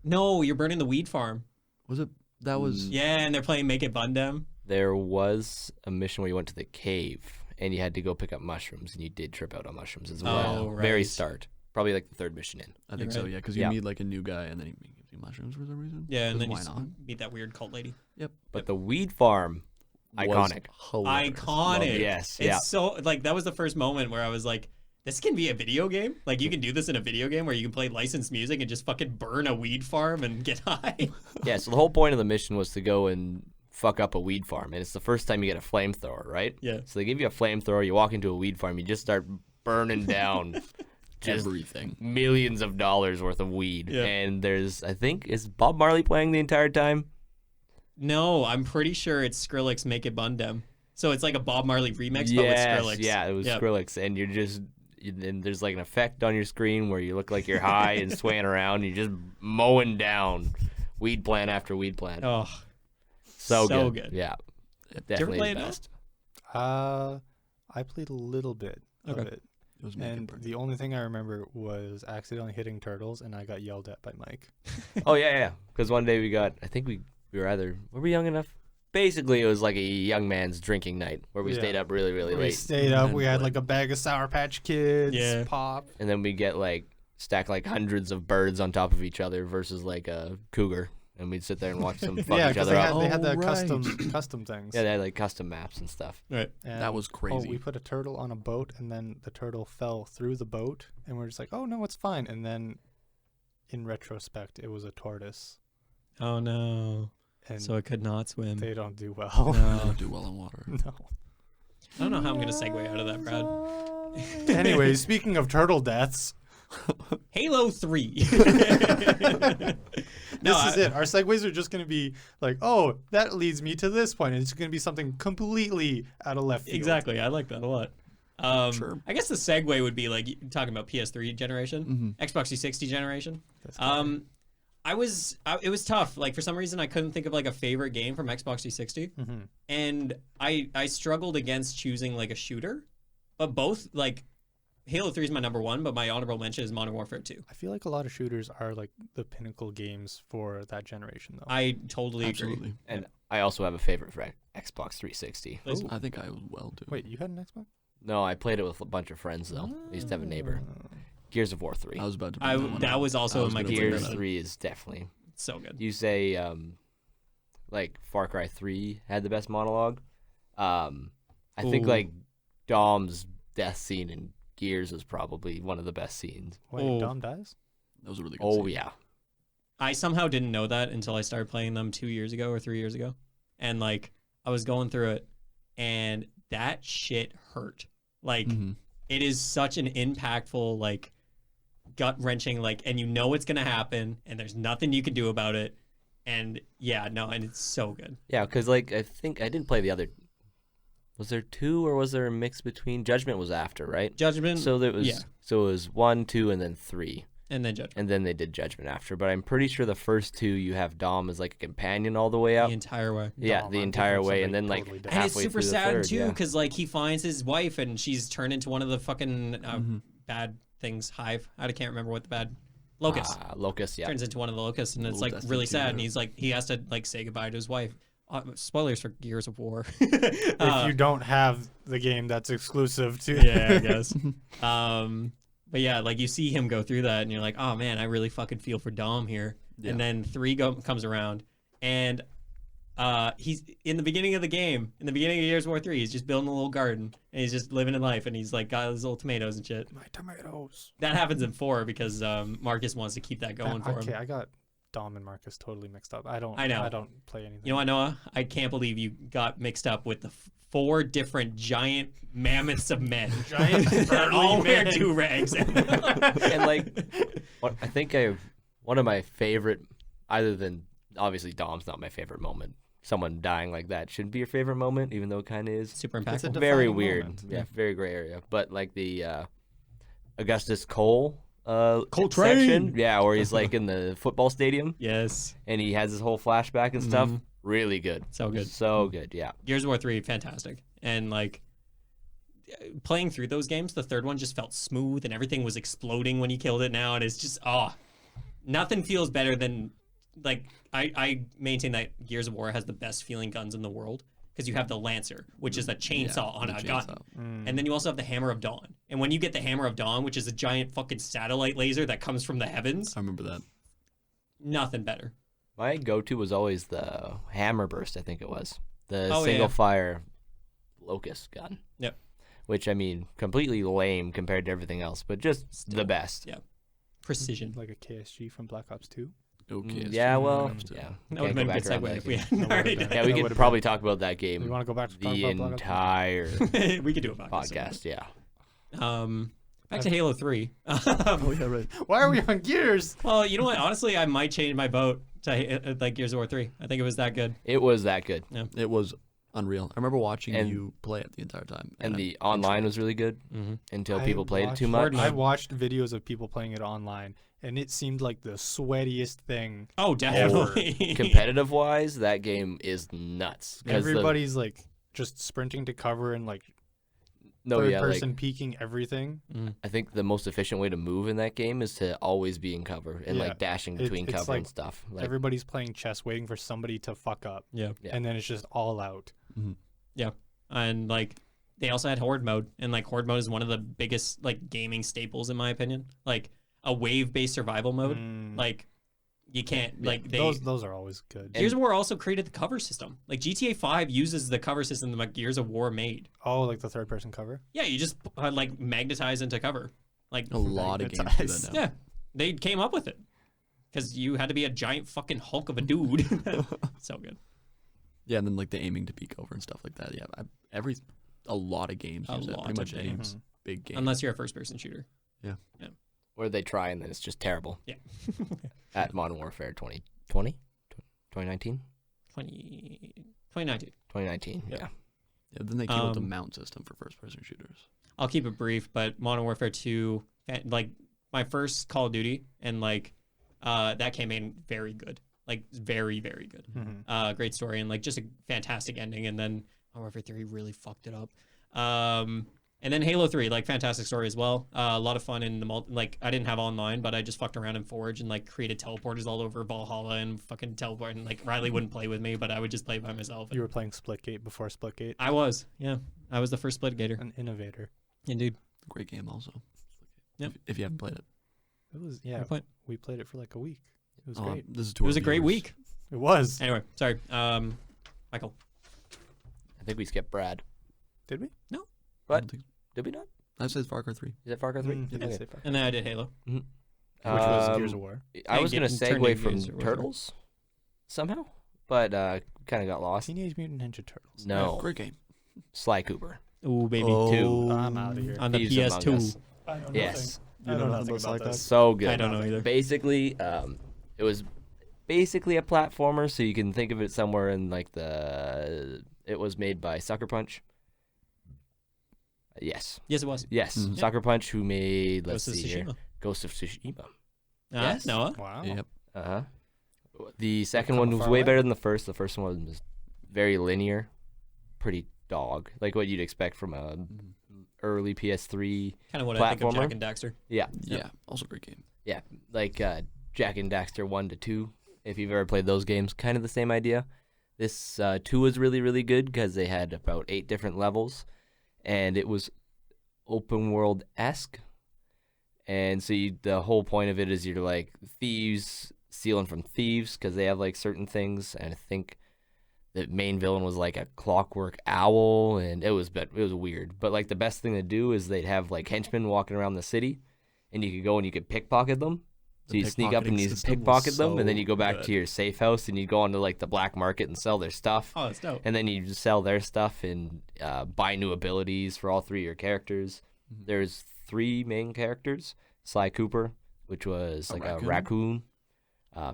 No, you're burning the weed farm. Was it? That was. Yeah, and they're playing Make It Bundem. There was a mission where you went to the cave and you had to go pick up mushrooms, and you did trip out on mushrooms as well. Oh, Very right. start. Probably like the 3rd mission in. I think You're so, right. yeah, because you Yeah. meet like a new guy and then he gives you eating mushrooms for some reason. Yeah, and then Why you not? meet that weird cult lady. But the weed farm, iconic. Hilarious. Iconic. Yes, It's yeah. so like that was the first moment where I was like, this can be a video game. Like you can do this in a video game where you can play licensed music and just fucking burn a weed farm and get high. Yeah, so the whole point of the mission was to go and fuck up a weed farm, and it's the first time you get a flamethrower, right? Yeah. So they give you a flamethrower, you walk into a weed farm, you just start burning down just Everything. millions of dollars worth of weed. Yeah. And there's, I think, is Bob Marley playing the entire time? No, I'm pretty sure it's Acryliks Make It Bundem. So it's like a Bob Marley remix, Yes, but with Acryliks. yeah, it was Yep. Acryliks, and you're just, and there's like an effect on your screen where you look like you're high and swaying around, and you're just mowing down weed plant after weed plant. Oh, so so good. good. Yeah, you ever definitely play the it, Noah? best. I played a little bit of Okay. it, It was making and burn. the only thing I remember was accidentally hitting turtles, and I got yelled at by Mike. Oh yeah. Because one day I think we were we young enough? Basically, it was like a young man's drinking night where we Yeah. stayed up really, really We late, stayed up. And We had like- like a bag of Sour Patch Kids, Yeah. pop. and then we get like stack like hundreds of birds on top of each other versus like a cougar, and we'd sit there and watch them fuck Yeah, each because other they up. had the Oh, custom things. Yeah, they had like custom maps and stuff. Right. And, That was crazy. Oh, we put a turtle on a boat, and then the turtle fell through the boat, and we're just like, oh no, it's fine. And then, in retrospect, it was a tortoise, Oh no. and So it could not swim. they don't do well. They No. don't do well in water. No. I don't know how I'm gonna segue out of that, Brad. Anyways, speaking of turtle deaths, Halo 3. this is it. Our segues are just going to be like, oh, that leads me to this point, and it's going to be something completely out of left field. Exactly. I like that a lot. Sure. I guess the segue would be like talking about PS3 generation, Mhm. Xbox 360 generation. That's clever. It was tough. Like for some reason, I couldn't think of like a favorite game from Xbox 360, Mhm. and I struggled against choosing like a shooter, but both like Halo 3 is my number one, but my honorable mention is Modern Warfare 2. I feel like a lot of shooters are like the pinnacle games for that generation, though. I totally agree. Absolutely. And I also have a favorite for Xbox 360. Please. I think I will too. Wait, you had an Xbox? No, I played it with a bunch of friends though. I used to have a neighbor. Gears of War 3. I was about to. bring that one That up. was also I was in my gonna bring Gears that Gears up. 3 is definitely. So good. You say like Far Cry 3 had the best monologue. I think Ooh. like Dom's death scene in Gears is probably one of the best scenes. Wait, Oh. Dom dies? That was a really good. Oh scene. yeah. I somehow didn't know that until I started playing them 2 years ago or 3 years ago. And like I was going through it and that shit hurt. Like Mhm. it is such an impactful, like gut wrenching, like, and you know it's gonna happen and there's nothing you can do about it. And yeah, no, and it's so good. Yeah, because like I think I didn't play the other. Was there 2 or was there a mix between? Judgment was after, right? Judgment, So there was. yeah. So it was 1, 2, and then 3, and then Judgment. and then they did Judgment after. But I'm pretty sure the first 2 you have Dom as like a companion all the way up. The entire way. Yeah, Dom, the I'm entire thinking way, somebody and then like totally different. And it's halfway super through the sad third, too, yeah. because like he finds his wife and she's turned into one of the fucking bad things. Hive. I can't remember what the bad locust Locust, yeah. turns into one of the locusts, and it's Little like Destiny really 2, sad. yeah. And he's like he has to like say goodbye to his wife. Spoilers for Gears of War. If you don't have the game that's exclusive to yeah, I guess. But yeah, like you see him go through that, and you're like, oh man, I really fucking feel for Dom here. Yeah. And then 3 comes around, and he's in the beginning of the game, in the beginning of Gears of War 3, he's just building a little garden, and he's just living in life, and he's like got his little tomatoes and shit. my tomatoes. That happens in 4 because Marcus wants to keep that going for Okay, him. I got Dom and Marcus totally mixed up. I know. I don't play anything. You know what, Noah? I can't believe you got mixed up with the 4 different giant mammoths of men. Giant that all burly wear men. do-rags. And like, I think one of my favorite, other than obviously Dom's not my favorite moment. Someone dying like that shouldn't be your favorite moment, even though it kind of is. Super It's a impactful. Very defining weird. moment. Yeah, very gray area. But like the Augustus Cole Cole section, Train. yeah, where he's like in the football stadium Yes. and he has his whole flashback and stuff. Mhm. Really good. So good. So good, yeah. Gears of War 3, fantastic. And like playing through those games, the third one just felt smooth and everything was exploding when you killed it now. And it's just, nothing feels better than, like, I maintain that Gears of War has the best feeling guns in the world because you have the Lancer, which is a chainsaw on the a gun. chainsaw. And then you also have the Hammer of Dawn. And when you get the Hammer of Dawn, which is a giant fucking satellite laser that comes from the heavens, I remember that. nothing better. My go-to was always the hammer burst. I think it was the Oh, single yeah. fire locust gun. Yep. Which I mean, completely lame compared to everything else, but just Still, the best. yeah. Precision. Like a KSG from Black Ops 2. Okay. Yeah, well, Comes to- yeah. That would have been a good segue if we hadn't already done Yeah, we That could would've probably been- talk about that You game want to go back to talk the about Black Ops? entire it. We could do a podcast. podcast. Yeah. Back to Halo 3. Oh yeah, right. Why are we on Gears? Well, you know what? Honestly, I might change my vote to like Gears of War 3. I think it was that good. It was that good. It was unreal. I remember watching And- you play it the entire time. And the online was really good Mm-hmm. until I people played it too watched- much. I watched videos of people playing it online, and it seemed like the sweatiest thing. Oh, definitely. Competitive wise, that game is nuts. 'Cause Everybody's like just sprinting to cover and like third person peeking everything. I think the most efficient way to move in that game is to always be in cover and Yeah. like dashing It- between it's cover like and stuff. Like, Everybody's playing chess, waiting for somebody to fuck up, Yeah. Yeah. and then it's just all out. And like they also had horde mode, and like horde mode is one of the biggest like gaming staples in my opinion. Like a wave-based survival mode. Like you can't like they those are always good. Gears of War also created the cover system. Like GTA 5 uses the cover system that like Gears of War made. Oh, like the third person cover. Yeah, you just like magnetize into cover. Like a lot of games do Magnetize. that now. yeah, they came up with it because you had to be a giant fucking hulk of a dude. So good. Yeah, and then like the aiming to peek over and stuff like that. Yeah, a lot of games A use that. lot Pretty of much any games. big game. Unless you're a first-person shooter. or they try and then it's just terrible. Yeah. At Modern Warfare 2020? 2019? 2019. 2019, Yeah. yeah. Yeah, then they came up with a Um, mount system for first-person shooters. I'll keep it brief, but Modern Warfare 2, like my first Call of Duty, and like that came in very good, like very, very good. Great story and like just a fantastic ending. And then Modern Warfare 3 really fucked it up. And then Halo 3, like fantastic story as well. A lot of fun in the like I didn't have online, but I just fucked around in Forge and like created teleporters all over Valhalla and fucking teleport. And like Riley wouldn't play with me, but I would just play by myself. You were playing Splitgate before Splitgate. I was, yeah, I was the first Splitgator. An innovator. Indeed. Great game also. Yep. If you haven't played it. It was yeah. Good point. We played it for like a week. It was Oh, great. This is It was a great week. It was. Anyway, sorry. Michael. I think we skipped Brad. Did we? What? Did we not? I said Far Cry 3. Is that Far Cry 3? Mm, it did say Far Cry. And then I did Halo. Which was Um, Gears of War. I Yeah, was going to getting turned segue into from Gears of War. Turtles somehow, but kind of got lost. Teenage Mutant Ninja Turtles. No. Great game. Sly Cooper. Ooh, baby. Two. I'm out of here. On the Thieves Among PS2. Us. I know Yes. I know nothing about this. So good. I don't know either. Basically, it was basically a platformer, so you can think of it somewhere in like the. It was made by Sucker Punch. Yes. Yes, it was. Yes. Mhm. Yeah. Sucker Punch, who made let's Ghost of see here, Tsushima. Ghost of Tsushima. Yes. Noah. Wow. Yep. Uh huh. The second Come one a was far way way. better than the first. The first one was very linear, pretty dog, like what you'd expect from a early PS3. Kind of what I think of Platformer? Jack and Daxter. Yeah, Yeah. Also great game. yeah, like Jack and Daxter 1 to 2. If you've ever played those games, kind of the same idea. This 2 was really, really good because they had about 8 different levels, and it was open world esque. And so the whole point of it is you're like thieves stealing from thieves because they have like certain things. And I think the main villain was like a clockwork owl, and it was weird. But like the best thing to do is they'd have like henchmen walking around the city, and you could go and you could pickpocket them. So The you sneak up and pickpocketing you system was pickpocket them, and then so you go back good. to your safe house and you go onto like the black market and sell their stuff. Oh, that's dope. And then you just sell their stuff and buy new abilities for all 3 of your characters. Mhm. There's 3 main characters. Sly Cooper, which was A like raccoon? a raccoon.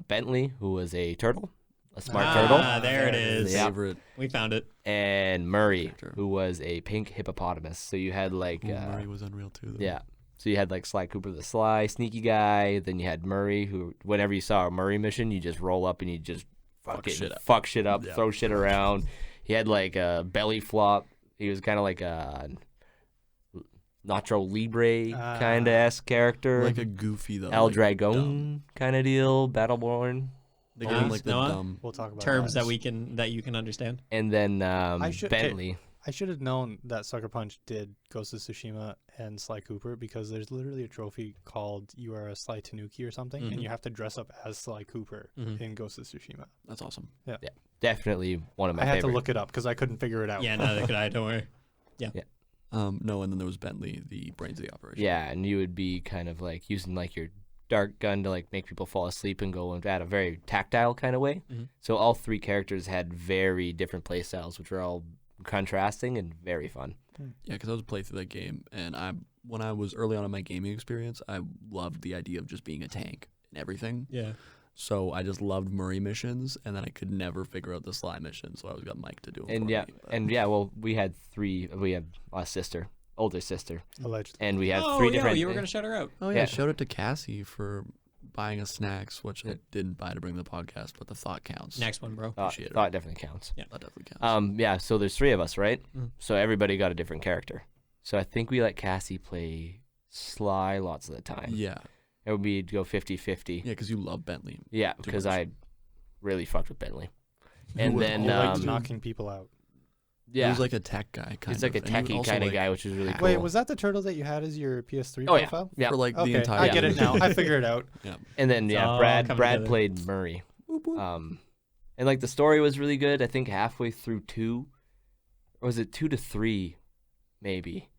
Bentley, who was a turtle, a smart Ah, turtle. there it is. Yeah. Favorite. We found it. And Murray, Character. who was a pink hippopotamus. So you had like... Ooh, Murray was unreal too. Though. yeah. So you had like Sly Cooper, the sly, sneaky guy. Then you had Murray, who whenever you saw a Murray mission, you just roll up and you just fuck shit up, Yeah. throw shit around. He had like a belly flop. He was kind of like a Nacho Libre kind of esque character. Like a goofy though. El like, Dragon dumb. kind of deal, Battleborn. They Nice. got like the Noah? dumb. We'll talk about Terms that that. you can understand. And then I should- okay. Bentley. I should have known that Sucker Punch did Ghost of Tsushima and Sly Cooper because there's literally a trophy called You Are a Sly Tanuki or something, and you have to dress up as Sly Cooper in Ghost of Tsushima. That's awesome. Yeah. Definitely one of my I had favorite. to look it up because I couldn't figure it out. Yeah, neither could I. Don't worry. No, and then there was Bentley, the brains of the operation. Yeah, and you would be kind of like using like your dart gun to like make people fall asleep and go at a very tactile kind of way. So all 3 characters had very different play styles, which were all contrasting and very fun. Yeah, because I was playing through that game, and when I was early on in my gaming experience, I loved the idea of just being a tank and everything. Yeah. So I just loved Murray missions, and then I could never figure out the Sly mission, so I always got Mike to do them And for yeah, me. and yeah, well, we had 3. We had a sister, older sister, Allegedly. and we had Oh, 3 yeah, different. you were gonna shout her out. Oh yeah, Yeah. shout out to Cassie for buying us snacks, which I didn't buy to bring to the podcast, but the thought counts. Next one, bro. Appreciate it. Thought definitely counts. Yeah. That definitely counts. Yeah, so there's 3 of us, right? Mhm. So everybody got a different character. So I think we let Cassie play Sly lots of the time. Yeah, It would be go 50-50. yeah, because you love Bentley. Yeah, Too because much. I really fucked with Bentley. And would then He liked always knocking people out. He yeah, was like a tech guy, kind he's like a of. And he techie would also, kind of like, guy, which is really hack. cool. Wait, was that the turtle that you had as your PS3 Oh, yeah. profile? Yeah. for like Okay, the entire. I get it game. now. I figured it out. And then It's all Brad coming together. played Murray. And like the story was really good. I think halfway through 2, or was it 2 to 3, maybe.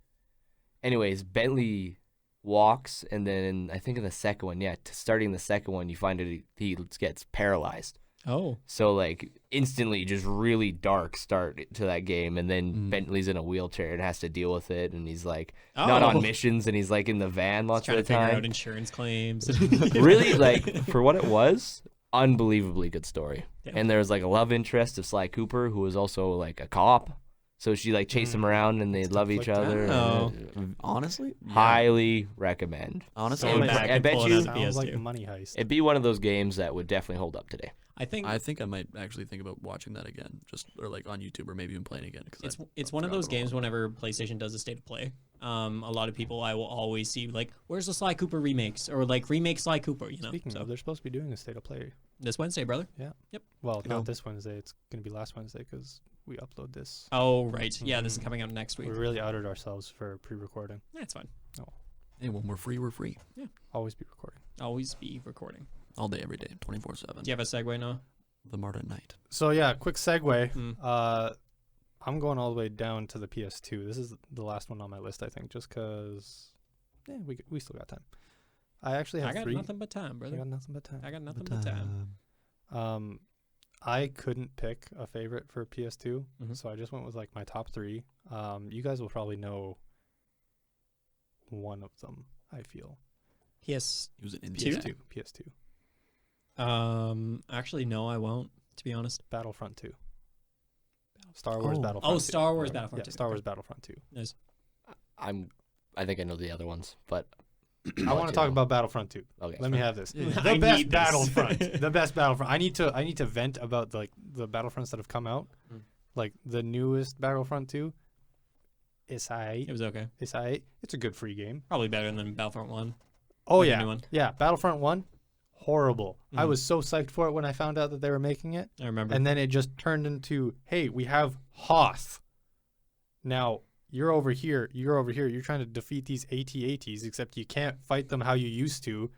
Anyways, Bentley walks, and then I think in the second one, starting the second one, you find that he gets paralyzed. Oh. So like instantly, just really dark start to that game, and then Bentley's in a wheelchair and has to deal with it, and he's like not on missions, and he's like in the van lots Trying of to the figure time. out insurance claims. Really, like for what it was, unbelievably good story. Yeah. And there was like a love interest of Sly Cooper, who was also like a cop. So she like chased him around, and they love each conflict. other. Oh. Honestly, Highly recommend. honestly, Going And back I and bet pulling you- out the Sounds like PS2. Money Heist. It'd be one of those games that would definitely hold up today. I think I think I might actually think about watching that again, or like on YouTube, or maybe even playing again. Because it's one of those games whenever PlayStation does a state of play. A lot of people I will always see like, where's the Sly Cooper remakes, or like remake Sly Cooper, you know. Speaking So of, they're supposed to be doing a state of play. this Wednesday, brother. Well, Cool. not this Wednesday. It's going to be last Wednesday because we upload this. Oh right, yeah, this is coming out next week. We really outed ourselves for pre-recording. That's fine. hey, when we're free, we're free Always be recording. Always be recording. all day, every day, 24/7. Do you have a segue, Noah? The Marta Knight. So yeah, quick segue. Mm. I'm going all the way down to the PS2. This is the last one on my list, I think, just because we still got time. I actually have I got 3. nothing but time, I brother. got nothing but time. I got nothing but time. I couldn't pick a favorite for PS2, Mhm. so I just went with like my top 3. You guys will probably know one of them, I feel. PS. He was an Indian. PS2. Actually, no, I won't. To be honest. Battlefront 2. Star Wars Oh. Battlefront. Oh, 2. Star Wars Yeah, Battlefront Yeah, 2. Star Okay. Wars Battlefront 2. Nice. I think I know the other ones, but I want to talk about Battlefront 2. Okay. Let me have this. Yeah. The I best need this. Battlefront. The best Battlefront. I need to vent about like the Battlefronts that have come out. Mm. Like the newest Battlefront 2. It's It was okay. It's a good free game. Probably better than Battlefront 1. Oh Like the yeah. new one. Yeah, Battlefront 1 horrible. I Mhm. was so psyched for it when I found out that they were making it. I remember. And then it just turned into, hey, we have Hoth. Now, you're over here, you're trying to defeat these AT-ATs, except you can't fight them how you used to,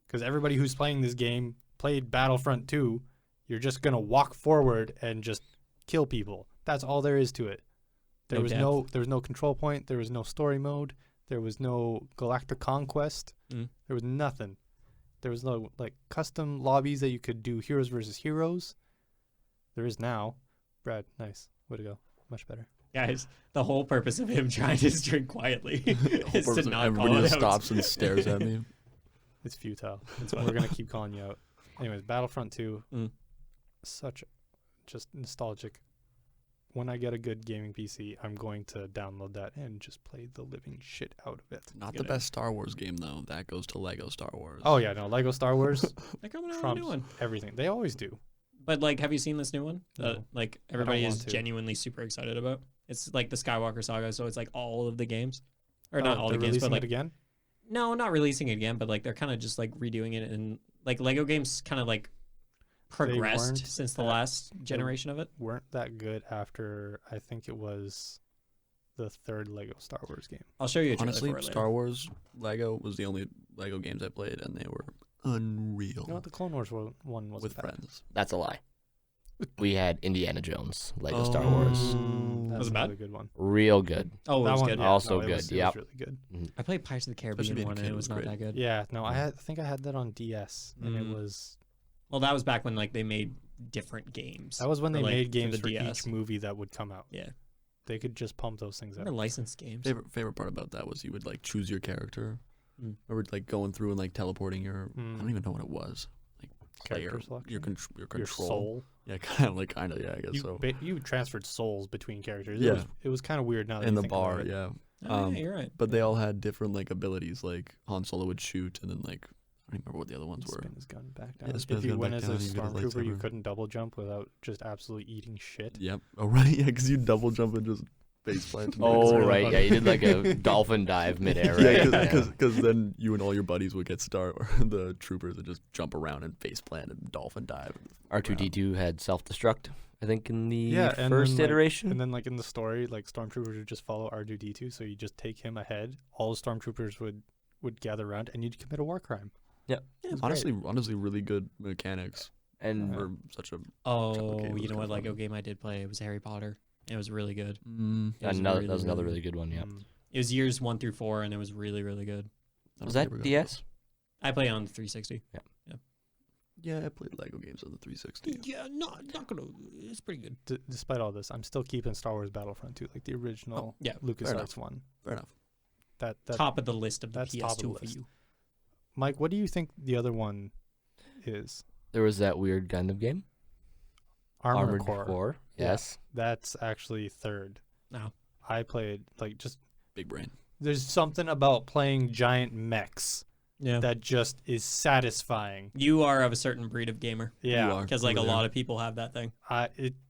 because everybody who's playing this game played Battlefront 2. You're just going to walk forward and just kill people. That's all there is to it. There was no control point, there was no story mode, there was no galactic conquest, Mm. there was nothing. There was no like custom lobbies that you could do heroes versus heroes. There is now. Brad, nice. Way to go. Much better. Guys, the whole purpose of him trying to drink quietly is to not call Everybody it just out. stops and stares at me. It's futile. We're gonna keep calling you out. Anyways, Battlefront 2. Mm. Such just nostalgic. When I get a good gaming PC, I'm going to download that and just play the living shit out of it. Not the Good. best Star Wars game though. That goes to Lego Star Wars. Oh yeah, no, Lego Star Wars They're coming out with a trumps new one. everything. They always do. But like, have you seen this new one? That No. like don't everybody want is to. genuinely super excited about. It's like the Skywalker saga, so it's like all of the games, or not all the they're games, but releasing like it again. no, not releasing it again, but like they're kind of just like redoing it, and like Lego games kind of like progressed weren't since the that- last generation of it. Weren't that good after I think it was the third Lego Star Wars game. I'll show you a trailer Honestly, for it later. Star Wars Lego was the only Lego games I played, and they were unreal. You know what? The Clone Wars one was with friends. That's a lie. We had Indiana Jones, Lego Star Wars. That's Was it bad? another good one. Real good. Oh, it that was one, good. yeah, Also it good, was yep. really good. I played Pirates of the Especially Caribbean being a one, and kid, it it was was not great. that good. Yeah, no, I think I had that on DS, and it Mm. was Well, that was back when like they made different games. that was when for, they like, made for games the for DS. each movie that would come out. Yeah. They could just pump those things out. They're licensed games. Favorite part about that was you would like choose your character. Mm. Or like going through and like teleporting your. I Mm. don't even know what it was. Like Character player, selection? your Your control. soul. Yeah, kind of. Yeah, I guess You so. you transferred souls between characters. Yeah. It was kind of weird now that In you the think about bar, it. yeah. Oh, yeah, you're right. But they all had different like abilities. Like Han Solo would shoot, and then like I don't remember what the other ones He'd were. spin his gun back Yeah, down. spin If his you gun went back as a down, you get his stormtrooper, you lightsaber. couldn't double jump without just absolutely eating shit. Yep. Oh right, yeah, because you double jump and just face plant. Oh, right. Yeah, you did like a dolphin dive midair, Yeah, right? because then you and all your buddies would get or the troopers would just jump around and face plant and dolphin dive. R2D2 had self-destruct, I think, in the Yeah, and first then, like- iteration. And then, like in the story, like stormtroopers would just follow R2D2, so you just take him ahead. All the stormtroopers would gather around, and you'd commit a war crime. Yeah. It was Honestly, really good mechanics And for such a. Oh, game was you know what kinda Lego fun. game I did play? It was Harry Potter. It was really good. Mm, It was that was another really good one, great. yeah. It was years 1 through 4, and it was really, really good. Was that DS? I play on the 360. Yeah, I played Lego games on the 360. Yeah, not gonna. It's pretty good. Despite all this, I'm still keeping Star Wars Battlefront 2, like the original Yeah, LucasArts one. Fair enough. That top of the list of the that's top of the PS2 for list. you. Mike, what do you think the other one is? There was that weird Gundam game. Armored Core. Yeah. Yes. That's actually third. No. I played just Big brain. there's something about playing giant mechs Yeah. that just is satisfying. You are of a certain breed of gamer. Yeah. You are. Because like a Over there. lot of people have that thing.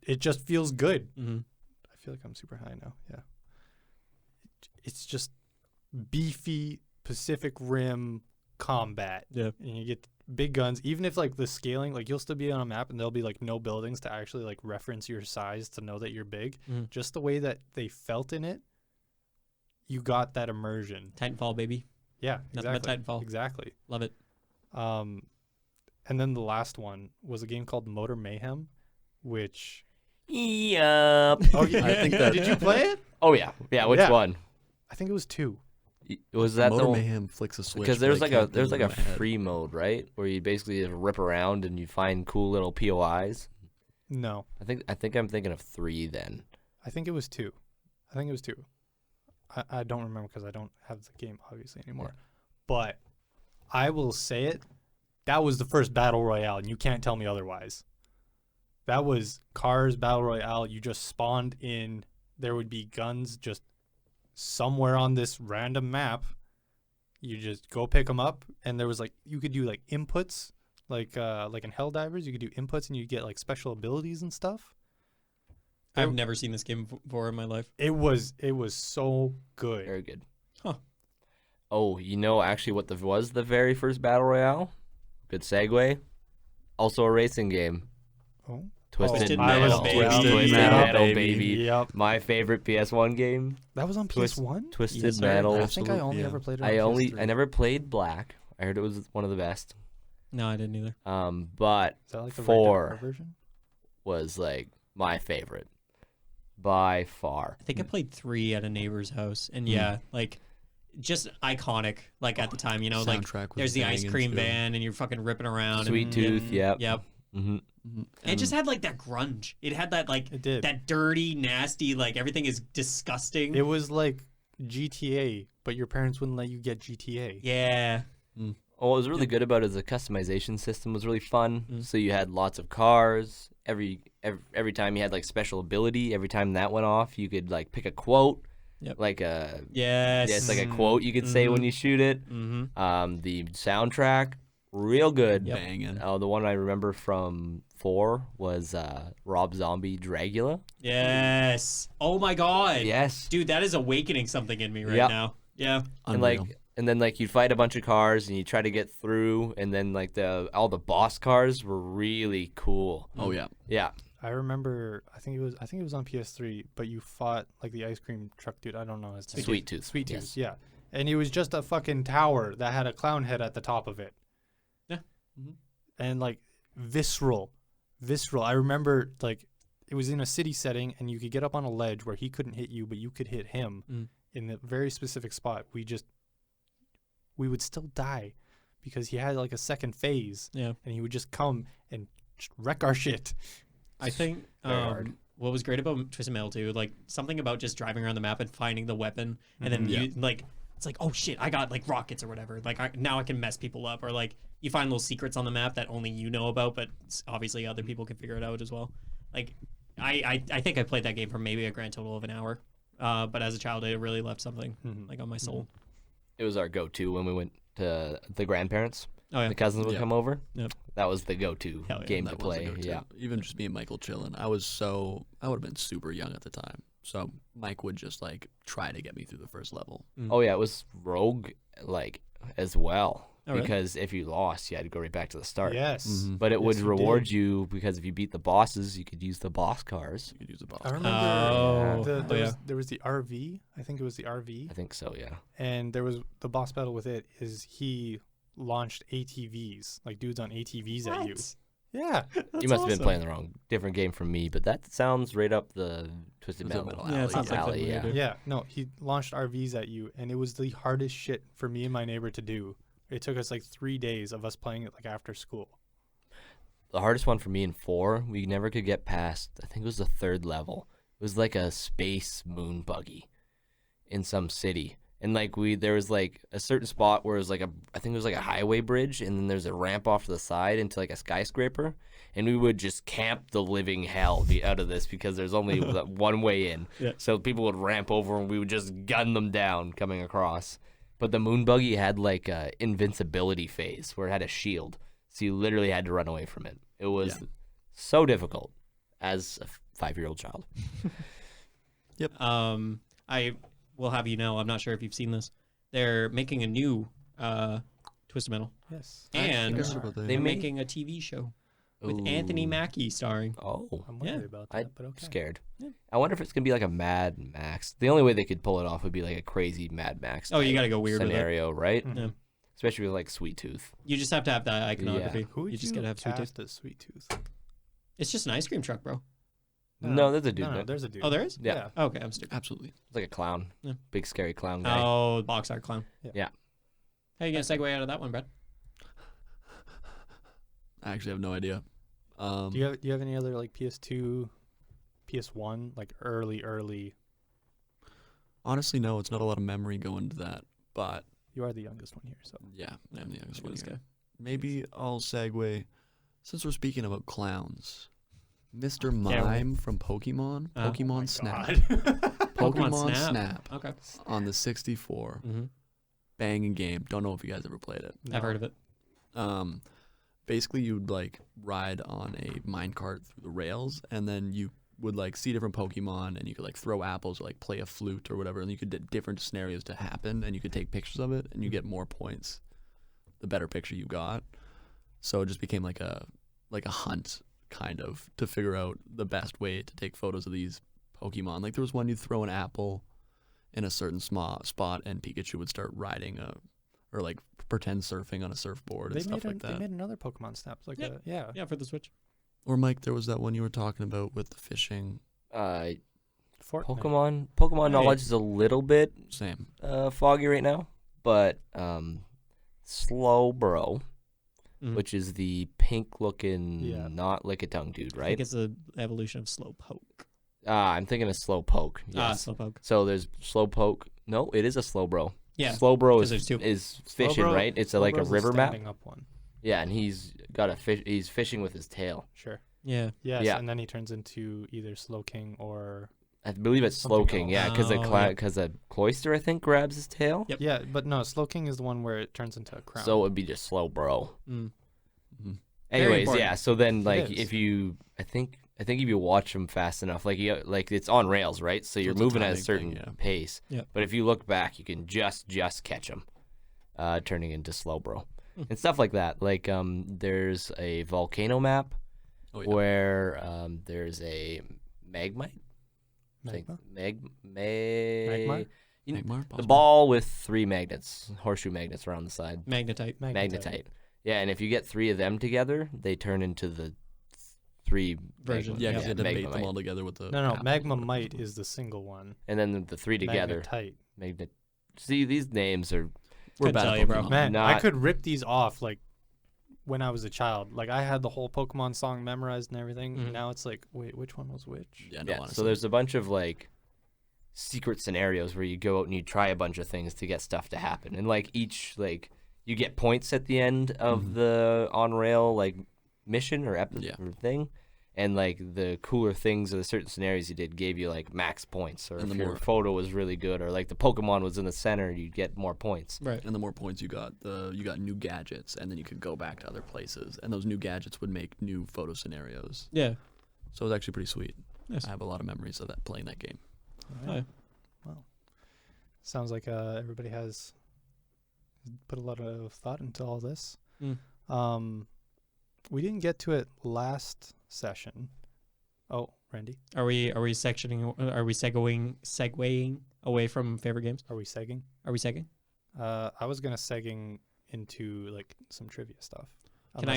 It just feels good. Mm-hmm. I feel like I'm super high now. Yeah. It's just beefy Pacific Rim combat. Yeah. And you get big guns. Even if like the scaling, like you'll still be on a map and there'll be like no buildings to actually like reference your size to know that you're big. Mhm. Just the way that they felt in it, you got that immersion. Titanfall, baby. Yeah, Nothing exactly. but Titanfall. Exactly. Love it. And then the last one was a game called Motor Mayhem, which Yep. oh yeah, I think that- did you play it? Oh yeah. Yeah. Which Yeah. one? I think it was 2. Was that Motor the Mayhem flicks a switch. because but there's I like a can't there's like a remember in my head. free mode, right, where you basically just rip around and you find cool little POIs. No, I think I'm thinking of 3 then. I think it was 2. I don't remember because I don't have the game obviously anymore. But I will say it. That was the first battle royale, and you can't tell me otherwise. That was Cars Battle Royale. You just spawned in. There would be guns just somewhere on this random map. You just go pick them up, and there was like you could do like inputs, like in Helldivers, you could do inputs, and you get like special abilities and stuff. I've never seen this game before in my life. It was so good. Very good. Huh. Oh, you know actually what was the very first battle royale? Good segue. Also a racing game. Oh. Twisted I Metal, was baby. Twisted Metal, baby. Yep. My favorite PS1 game. That was on PS1. Twisted Yes, sir. Metal. I think I only Yeah. ever played it on I PS3. never played Black. I heard it was one of the best. No, I didn't either. But Is that like the 4 rated R version? was like my favorite by far. I think I played 3 at a neighbor's house, and yeah, like just iconic. Like at the time, you know, like Soundtrack was there's the ice banging, cream too. van, and you're fucking ripping around. Sweet and, Tooth, yep. Yep. hmm Mhm. It just had like that grunge. It had that like It did. that dirty, nasty. Like everything is disgusting. It was like GTA, but your parents wouldn't let you get GTA. Yeah. What was really good about it is the customization system was really fun. Mm. So you had lots of cars. Every time you had like special ability. Every time that went off, you could like pick a quote. Yep. Like a Yes. yeah, it's like a quote you could say when you shoot it. Mm-hmm. The soundtrack, real good. Yep. Banging. The one I remember from 4 was Rob Zombie Dragula. Yes. Oh my god. Yes. Dude, that is awakening something in me right Yep. now. Yeah. And Unreal. like And then like you'd fight a bunch of cars and you try to get through, and then like all the boss cars were really cool. Oh yeah. Yeah. I remember. I think it was on PS3. But you fought like the ice cream truck dude. I don't know his name. Sweet Tooth. Sweet Tooth. Yes. Yeah. And it was just a fucking tower that had a clown head at the top of it. Yeah. Mhm. And like visceral. I remember like it was in a city setting, and you could get up on a ledge where he couldn't hit you, but you could hit him in a very specific spot. We would still die because he had like a second phase, and he would just come and just wreck our shit. I think hard. what was great about Twisted Metal 2, like something about just driving around the map and finding the weapon, and then you like it's like, oh shit, I got like rockets or whatever. Like now I can mess people up, or like you find little secrets on the map that only you know about, but obviously other people can figure it out as well. Like I think I played that game for maybe a grand total of an hour, but as a child it really left something like on my soul. It was our go-to when we went to the grandparents. Oh yeah, The cousins would come over. Yep. That was the go-to Hell yeah. game to That was a play. go-to. Yeah. Even just me and Michael chilling. I would have been super young at the time. So Mike would just like try to get me through the first level. Oh yeah, it was Rogue like as well. Oh, really? Because if you lost, you had to go right back to the start. Yes. But it would you reward did. you because if you beat the bosses, you could use the boss cars. You could use the boss. I remember there was the RV. I think it was the RV. I think so, yeah. And there was the boss battle with it is he launched ATVs, like dudes on ATVs at you. Yeah. You must have been playing the wrong different game from me, but that sounds right up the Twisted Metal Yeah, it sounds like alley. something we Yeah. do. Yeah. No, he launched RVs at you, and it was the hardest shit for me and my neighbor to do. It took us like 3 days of us playing it like after school. The hardest one for me in 4, we never could get past, I think it was the 3rd level. It was like a space moon buggy in some city. And like there was like a certain spot where it was like I think it was like a highway bridge, and then there's a ramp off to the side into like a skyscraper, and we would just camp the living hell out of this because there's only one way in. Yeah. So people would ramp over and we would just gun them down coming across. But the moon buggy had like a invincibility phase where it had a shield, so you literally had to run away from it. It was so difficult as a 5-year-old child. Yep. I will have you know, I'm not sure if you've seen this. They're making a new Twisted Metal, Yes. and I heard about that. They they're made- making a TV show with Ooh. Anthony Mackie starring. Oh, I'm Yeah. worried about that, I'm but okay. scared. Yeah. I wonder if it's gonna be like a Mad Max. The only way they could pull it off would be like a crazy Mad Max. Oh, you type gotta go weird with it. scenario, right? Mhm. Yeah. Especially with like Sweet Tooth. You just have to have that iconography. Who would You just gotta have Sweet Tooth. cast as Sweet Tooth? It's just an ice cream truck, bro. No, there's a dude. No, there. there's a dude. Oh, there is? Yeah. Okay, I'm stupid. Absolutely. It's like a clown. Yeah. Big scary clown guy. Oh, box art clown. Yeah. How you gonna segue out of that one, Brad? I actually have no idea. Do you have any other like PS2, PS1, like early? Honestly, no. It's not a lot of memory going to that, but You are the youngest one here, so yeah, I'm the youngest one This here. guy. Maybe I'll segue, since we're speaking about clowns, Mr. Yeah, Mime from Pokemon, Oh Pokemon Snap, Pokemon Snap Okay. on the 64, Mm-hmm. banging game. Don't know if you guys ever played it. I've heard of it. Basically you'd like ride on a minecart through the rails, and then you would like see different Pokemon, and you could like throw apples or like play a flute or whatever, and you could get different scenarios to happen, and you could take pictures of it, and you get more points the better picture you got. So it just became like a hunt kind of to figure out the best way to take photos of these Pokemon. Like there was one you'd throw an apple in a certain spot, and Pikachu would start riding or like pretend surfing on a surfboard and stuff like that. They made another Pokemon Snap. Like Yeah. Yeah, for the Switch. Or Mike, there was that one you were talking about with the fishing. Fortnite. Pokemon knowledge is a little bit Same. foggy right now, but Slowbro, Mhm. which is the pink-looking, Yeah. not Lickitung dude, I right? think it's an evolution of Slowpoke. I'm thinking of Slowpoke. Yes. Slowpoke. So there's Slowpoke. No, it is a Slowbro. Yeah. Slowbro 'cause there's two. is fishing, Slowbro- right? It's like a Slowbro's the river map. standing up one. Yeah, and he's got a fish. He's fishing with his tail. Sure. Yeah. Yes, Yeah. and then he turns into either Slowking or I believe it's Something Slowking. else. Yeah, because Oh, a cloister I think grabs his tail. Yep. yeah, but no, Slowking is the one where it turns into a crown. So it would be just Slowbro. Mm. Mhm. Anyways, important. yeah. So then, like, is. if you, I think if you watch them fast enough, like it's on rails, right? So you're it's a moving at a timing certain thing, yeah. pace. Yep. But if you look back, you can just catch them. turning into Slowbro and stuff like that. Like there's a volcano map where there's a Magmite. Magma? Magmar? Magmar, The ball with 3 magnets, horseshoe magnets around the side. Magnetite. Magnetite. Yeah, and if you get 3 of them together, they turn into the 3 Versions. Yeah, because you had to bait Magmamite. them all together with the. No, apple. Magmamite is the single one. And then the 3 together. Magnetite. See, these names are. We're Couldn't bad tell at you, bro. Pokemon. Man, I Not- could rip these off like when I was a child. Like I had the whole Pokemon song memorized and everything. Mhm. Now it's like, wait, which one was which? Yeah, no, Yeah, honestly. so there's a bunch of like secret scenarios where you go out and you try a bunch of things to get stuff to happen. And like each, like, you get points at the end of the on rail like mission or episode or thing. And like the cooler things or the certain scenarios you did gave you like max points, or And if the your more- photo was really good, or like the Pokemon was in the center, you'd get more points. Right. And the more points you got new gadgets, and then you could go back to other places, and those new gadgets would make new photo scenarios. Yeah. So it was actually pretty sweet. Nice. I have a lot of memories of that playing that game. All Oh, yeah. Well, sounds like everybody has put a lot of thought into all this. Mm. We didn't get to it last session. Oh, Randy, Are we sectioning? Are we segueing away from favorite games? are we segging? Are we segging? I was gonna segging into like some trivia stuff. Can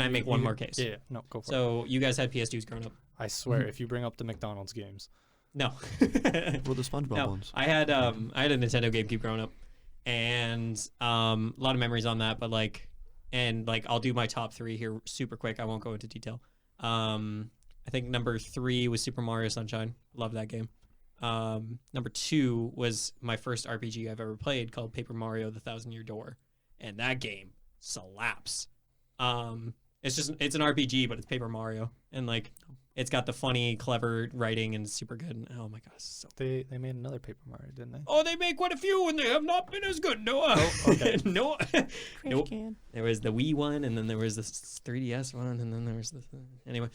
I make one more case? Yeah, no, go for it. So you guys had PS2s growing up? I swear, if you bring up the McDonald's games, No. Well, the SpongeBob No, ones. I had a Nintendo GameCube growing up, and a lot of memories on that. But like, I'll do my top 3 here super quick. I won't go into detail. I think number 3 was Super Mario Sunshine. Love that game. Number 2 was my first RPG I've ever played, called Paper Mario: The Thousand Year Door, and that game slaps. It's an RPG, but it's Paper Mario, and like, it's got the funny, clever writing, and it's super good. And, oh my gosh, so they made another Paper Mario, didn't they? oh, they made quite a few, and they have not been as good. No, okay. no, nope. There was the Wii one, and then there was the 3DS one, and then there was the anyway.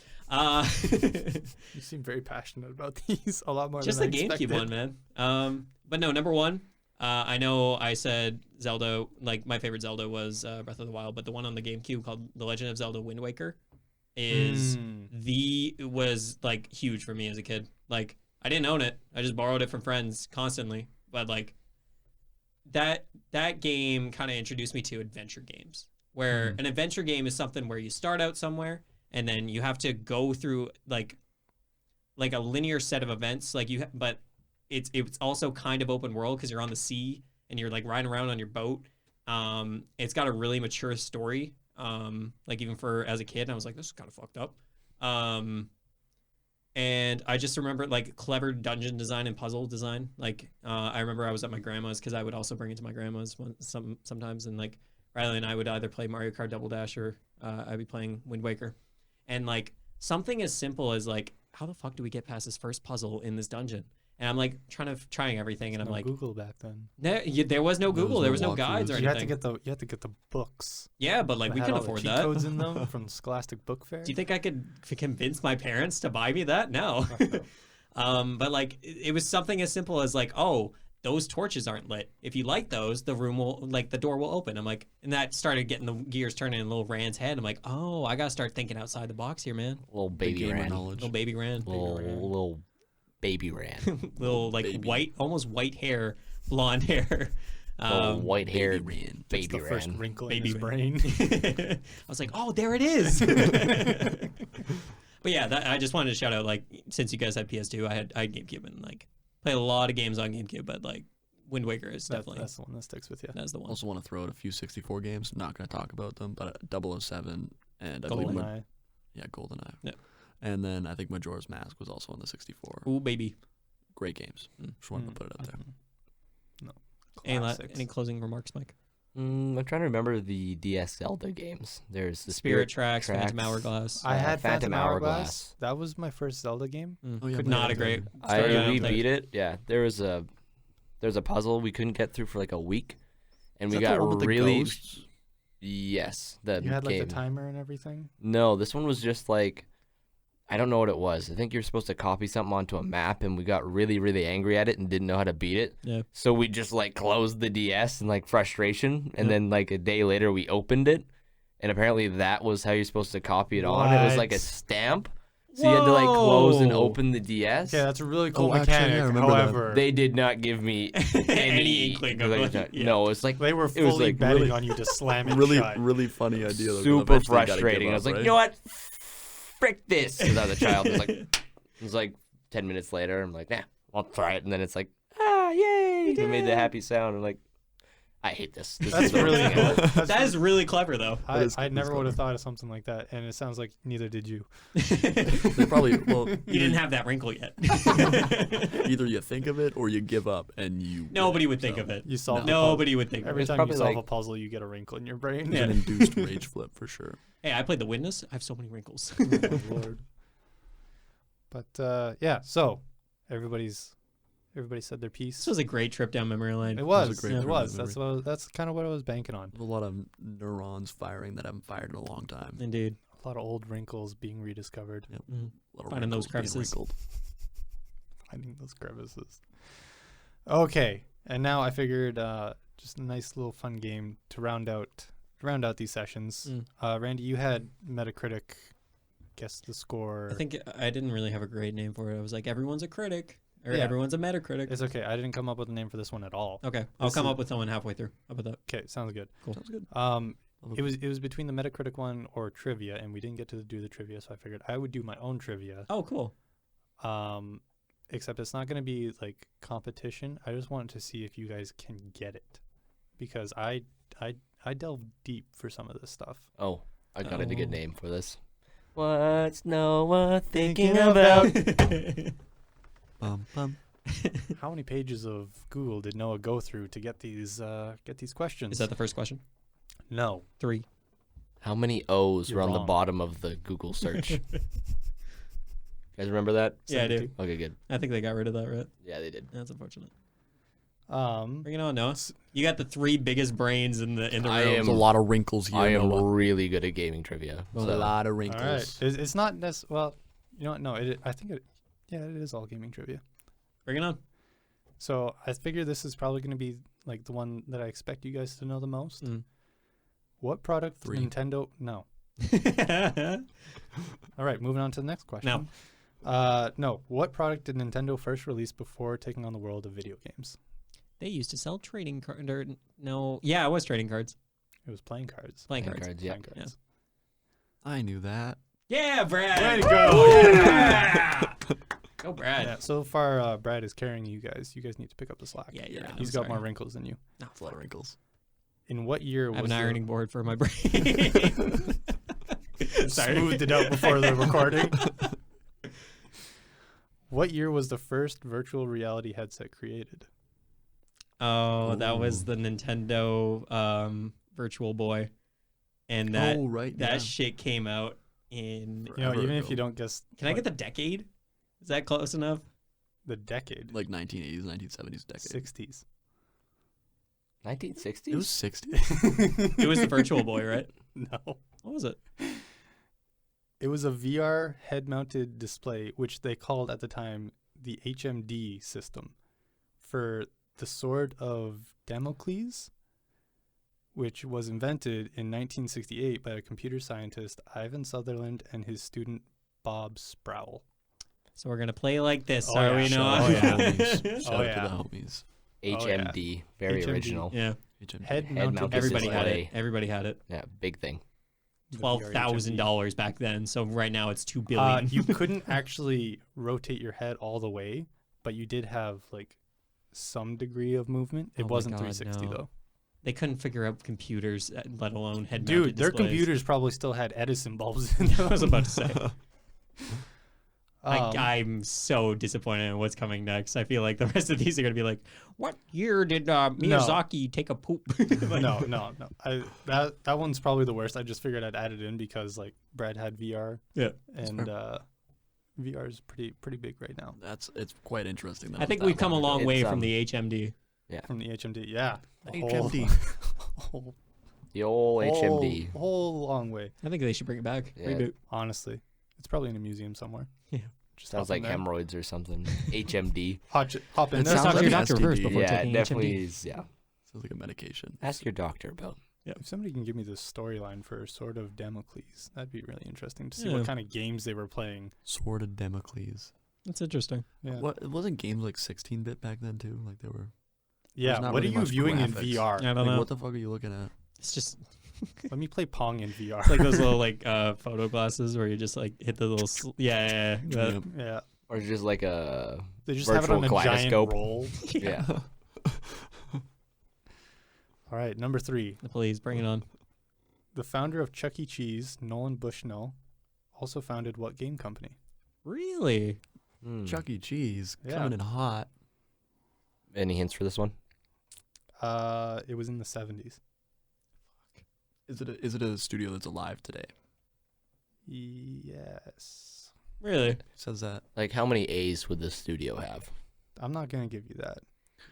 You seem very passionate about these, a lot more Just than the I GameCube expected. one, man. But no, number 1. I know I said Zelda. Like, my favorite Zelda was Breath of the Wild, but the one on the GameCube called The Legend of Zelda: Wind Waker was like huge for me as a kid. Like, I didn't own it. I just borrowed it from friends constantly. But like, that game kind of introduced me to adventure games, where an adventure game is something where you start out somewhere and then you have to go through like a linear set of events. Like but it's also kind of open world because you're on the sea and you're like riding around on your boat. It's got a really mature story. Like, even for as a kid, I was like, this is kind of fucked up. And I just remember like clever dungeon design and puzzle design. Like, I remember I was at my grandma's, because I would also bring it to my grandma's sometimes, and like Riley and I would either play Mario Kart Double Dash, or I'd be playing Wind Waker. And like, something as simple as like, how the fuck do we get past this first puzzle in this dungeon? And I'm like trying everything, and I'm No like, Google back then. there was no Google, there was no guides or You anything. had to get the books. Yeah, but like, that we had couldn't all the afford cheat that. codes in them from the Scholastic Book Fair. Do you think I could convince my parents to buy me that? No. But like, it was something as simple as like, oh, those torches aren't lit. If you light those, the door will open. I'm like, and that started getting the gears turning in little Rand's head. I'm like, oh, I gotta start thinking outside the box here, man. Little baby gamer Ran. knowledge. Little baby Rand. Little baby Ran. Little like baby. white, almost white hair, blonde hair. Little white haired Baby Ran. That's baby the first Ran. wrinkle in Baby his Ran. brain. I was like, oh, there it is. But yeah, I just wanted to shout out, like, since you guys had PS2, I had GameCube, and like played a lot of games on GameCube, but like Wind Waker is definitely That's the one that sticks with you. that's the one. Also want to throw out a few 64 games. Not going to talk about them, but 007 and I believe GoldenEye. GoldenEye. Yeah. And then I think Majora's Mask was also on the 64. Ooh, baby. Great games. Just wanted to put it out there. No. Any Classics. closing remarks, Mike? I'm trying to remember the DS Zelda games. There's the Spirit Tracks, Phantom Hourglass. I had Phantom Phantom Hourglass. Hourglass. That was my first Zelda game. Oh, yeah, Could we not had a great. that. started out we like- beat it. Yeah, there's a puzzle we couldn't get through for like a week, and Is we that the got one with the really ghosts? yes. The You had like game. the timer and everything. No, this one was just like I don't know what it was. I think you're supposed to copy something onto a map, and we got really, really angry at it and didn't know how to beat it. Yeah. So we just like closed the DS in like frustration, and then like a day later we opened it, and apparently that was how you're supposed to copy it on. It was like a What? stamp. So you had to like close and Whoa. open the DS. Yeah, that's a really cool Oh, actually, mechanic. yeah, I remember that. However, They did not give me any inkling of like, it. Yeah. No, it's like they were it was fully like betting really, on you to slam it Really, shut. really funny idea. Though, 'cause super eventually you gotta give frustrating. I up, was like, right? you know what? Frick this. Because I was a child. It was like 10 minutes later. I'm like, nah, I'll try it. And then it's like, yay! We made the happy sound. I'm like, I hate this. This That's is the really worst thing ever. that's That is really clever, though. I, is- I it's never would have clever. thought of something like that, and it sounds like neither did you. They probably You didn't have that wrinkle yet. either you think of it or you give up and you. Nobody would think of it. You solve Nobody would think of every it. time you probably solve like- a puzzle, you get a wrinkle in your brain. It's an induced rage flip for sure. Hey, I played The Witness. I have so many wrinkles. Oh, Lord. But yeah, so everybody said their piece. This was a great trip down memory lane. It was. a great It memory. was. That's kind of what I was banking on. A lot of neurons firing that haven't fired in a long time. Indeed. A lot of old wrinkles being rediscovered. Yep. Mm. A lot of Finding those wrinkles being crevices. wrinkled. Finding those crevices. Okay, and now I figured just a nice little fun game to round out these sessions. Randy, you had Metacritic guess the score. I think I didn't really have a great name for it. I was like, everyone's a critic. Or Yeah. everyone's a Metacritic. It's okay. I didn't come up with a name for this one at all. Okay. I'll This come is- up with someone halfway through. How about that? Okay, sounds good. Cool. Sounds good. It was between the Metacritic one or trivia, and we didn't get to do the trivia, so I figured I would do my own trivia. Oh, cool. Except it's not going to be like competition. I just wanted to see if you guys can get it, because I delve deep for some of this stuff. Oh, I got a Oh. good name for this. What's Noah thinking about? Bum, bum. How many pages of Google did Noah go through to get these questions? Is that the first question? No. 3. How many O's You're were on the wrong. bottom of the Google search? You guys remember that? Yeah, I do. Okay, good. I think they got rid of that, right? Yeah, they did. That's unfortunate. Um, Bring it on, Noah. You got the 3 biggest brains in the room. There's a lot of wrinkles here. I am Noah. really good at gaming trivia. A So. lot of all wrinkles. right. It's not well. You know what? No. I think it. Yeah, it is all gaming trivia. Bring it on. So I figure this is probably going to be like the one that I expect you guys to know the most. Mm. What product 3. Nintendo? No. All right, moving on to the next question. No. What product did Nintendo first release before taking on the world of video games? They used to sell trading cards. No. Yeah, it was trading cards. It was playing cards. Playing Playing cards. cards, yeah. Playing cards. I knew that. Yeah, Brad. Way to go. Yeah. Go, Brad. Yeah, so far, Brad is carrying you guys. You guys need to pick up the slack. Yeah, you're right. He's I'm got sorry. more wrinkles than you. That's a lot of wrinkles. In what year I have was an the- ironing board for my brain. Sorry. smoothed it out before the recording? What year was the first virtual reality headset created? Oh, that was Ooh. the Nintendo Virtual Boy, and that oh, right. that yeah. shit came out in. You know, Forever even if ago. you don't guess. Can I get the decade? Is that close enough? the decade? Like 1980s, 1970s decade. 60s. 1960s? It was 60s. It was the Virtual Boy, right? No. What was it? It was a VR head-mounted display, which they called at the time the HMD system, for the Sword of Damocles, which was invented in 1968 by a computer scientist, Ivan Sutherland, and his student, Bob Sproul. So we're gonna play like this, Oh, are yeah, we, sure. Noah? Oh, yeah. Homies. Shout Oh, out yeah. to the homies. HMD. Very HMD. original. Yeah, HMD. Head-mounted Head-mounted everybody display. had it. display. Everybody had it. Yeah, big thing. The VR $12,000 back then. So right now it's $2 HMD. billion. You couldn't actually rotate your head all the way, but you did have like some degree of movement. It Oh my wasn't God, 360 no. though. They couldn't figure out computers, let alone head-mounted Dude, their displays. computers probably still had Edison bulbs in them. I was about to say. Um, I'm so disappointed in what's coming next. I feel like the rest of these are going to be like, what year did Miyazaki take a poop? Like, no. That one's probably the worst. I just figured I'd add it in because like Brad had VR. Yeah. And VR is pretty big right now It's quite interesting. I think we've come a long It's, way from the HMD. from the HMD. Yeah. HMD. Whole, The old HMD. whole long way. I think they should bring it back. Yeah. Reboot. Honestly, It's probably in a museum somewhere. Yeah. Just Sounds hop in like there. hemorrhoids or something. HMD. Hop in It there. Let's sounds talk to your like doctor STD. first before Yeah, taking it definitely HMD. is. Yeah. Sounds like a medication. Ask your doctor about. If somebody can give me the storyline for Sword of Damocles, that'd be really interesting to see Yeah. what kind of games they were playing. Sword of Damocles. That's interesting. Yeah. What it wasn't games like 16-bit back then too? Like they were. Yeah. not What are really you much viewing in graphics. VR? I don't Like, know. what the fuck are you looking at? It's just Let me play Pong in VR. it's like those little like photo glasses where you just like hit the little yeah. Yep. yeah. Or just like a. They just have it on a Virtual giant kaleidoscope. roll. Yeah. All right, number 3. Please bring it on. The founder of Chuck E. Cheese, Nolan Bushnell, also founded what game company? Really? Hmm. Chuck E. Cheese Yeah. coming in hot. Any hints for this one? It was in the 70s. Is it a studio that's alive today? Yes. Really? It says that. Like, how many A's would this studio have? I'm not going to give you that.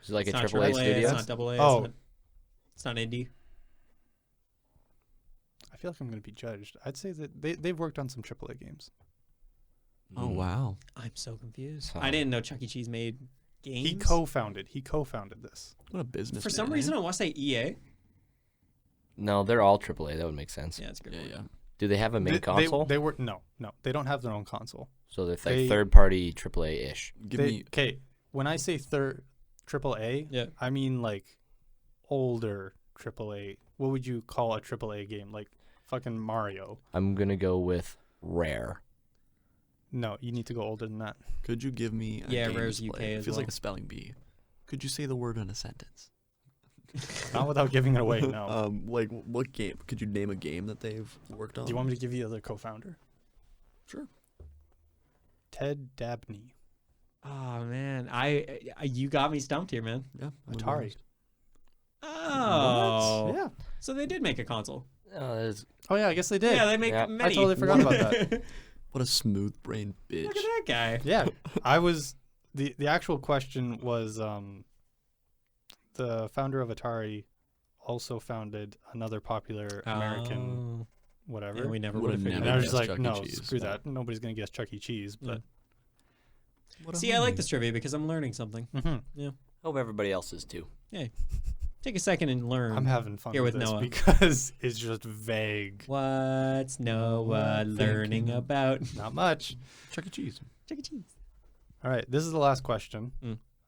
Is it like It's a not AAA studio? It's not double A. Oh. It's not indie. I feel like I'm going to be judged. I'd say that they've worked on some AAA games. Oh Mm. wow. I'm so confused. Huh. I didn't know Chuck E. Cheese made games. He co-founded this. What a business. For some man, reason, eh? I want to say EA. No, they're all AAA. That would make sense. Yeah, it's a good. Yeah, one. yeah. Do they have a main They- console? They were no. They don't have their own console. So they're they- like third-party AAA-ish. Give me. Okay, when I say AAA, Yeah. I mean like older AAA. What would you call a AAA game? Like fucking Mario? I'm gonna go with Rare. No, you need to go older than that. Could you give me? A Yeah, game Rare's display? UK It as feels well. like a spelling bee. Could you say the word in a sentence? Not without giving it away. No. Like what game? Could you name a game that they've worked on? Do you want me to give you the other co-founder? Sure. Ted Dabney. Oh man, I you got me stumped here, man. Yeah. Atari. Oh. Yeah. So they did make a console. There's Oh yeah, I guess they did. Yeah, they make Yeah. many. I totally forgot about that. What a smooth brain bitch. Look at that guy. Yeah, I was the actual question was the founder of Atari also founded another popular American whatever. Yeah, we never Would've would have figured and I never was that just out. guessed like, Chuck E. no, Cheese. screw No. that. Nobody's gonna guess Chuck E. Cheese. But What a See, I like homie. this trivia because I'm learning something. hope everybody else is too. Take a second and learn. I'm having fun Here with with this Noah. because it's just vague. What's Noah learning Thinking. about? Not much. Chuck E. Cheese. Chuck E. Cheese. All right, this is the last question.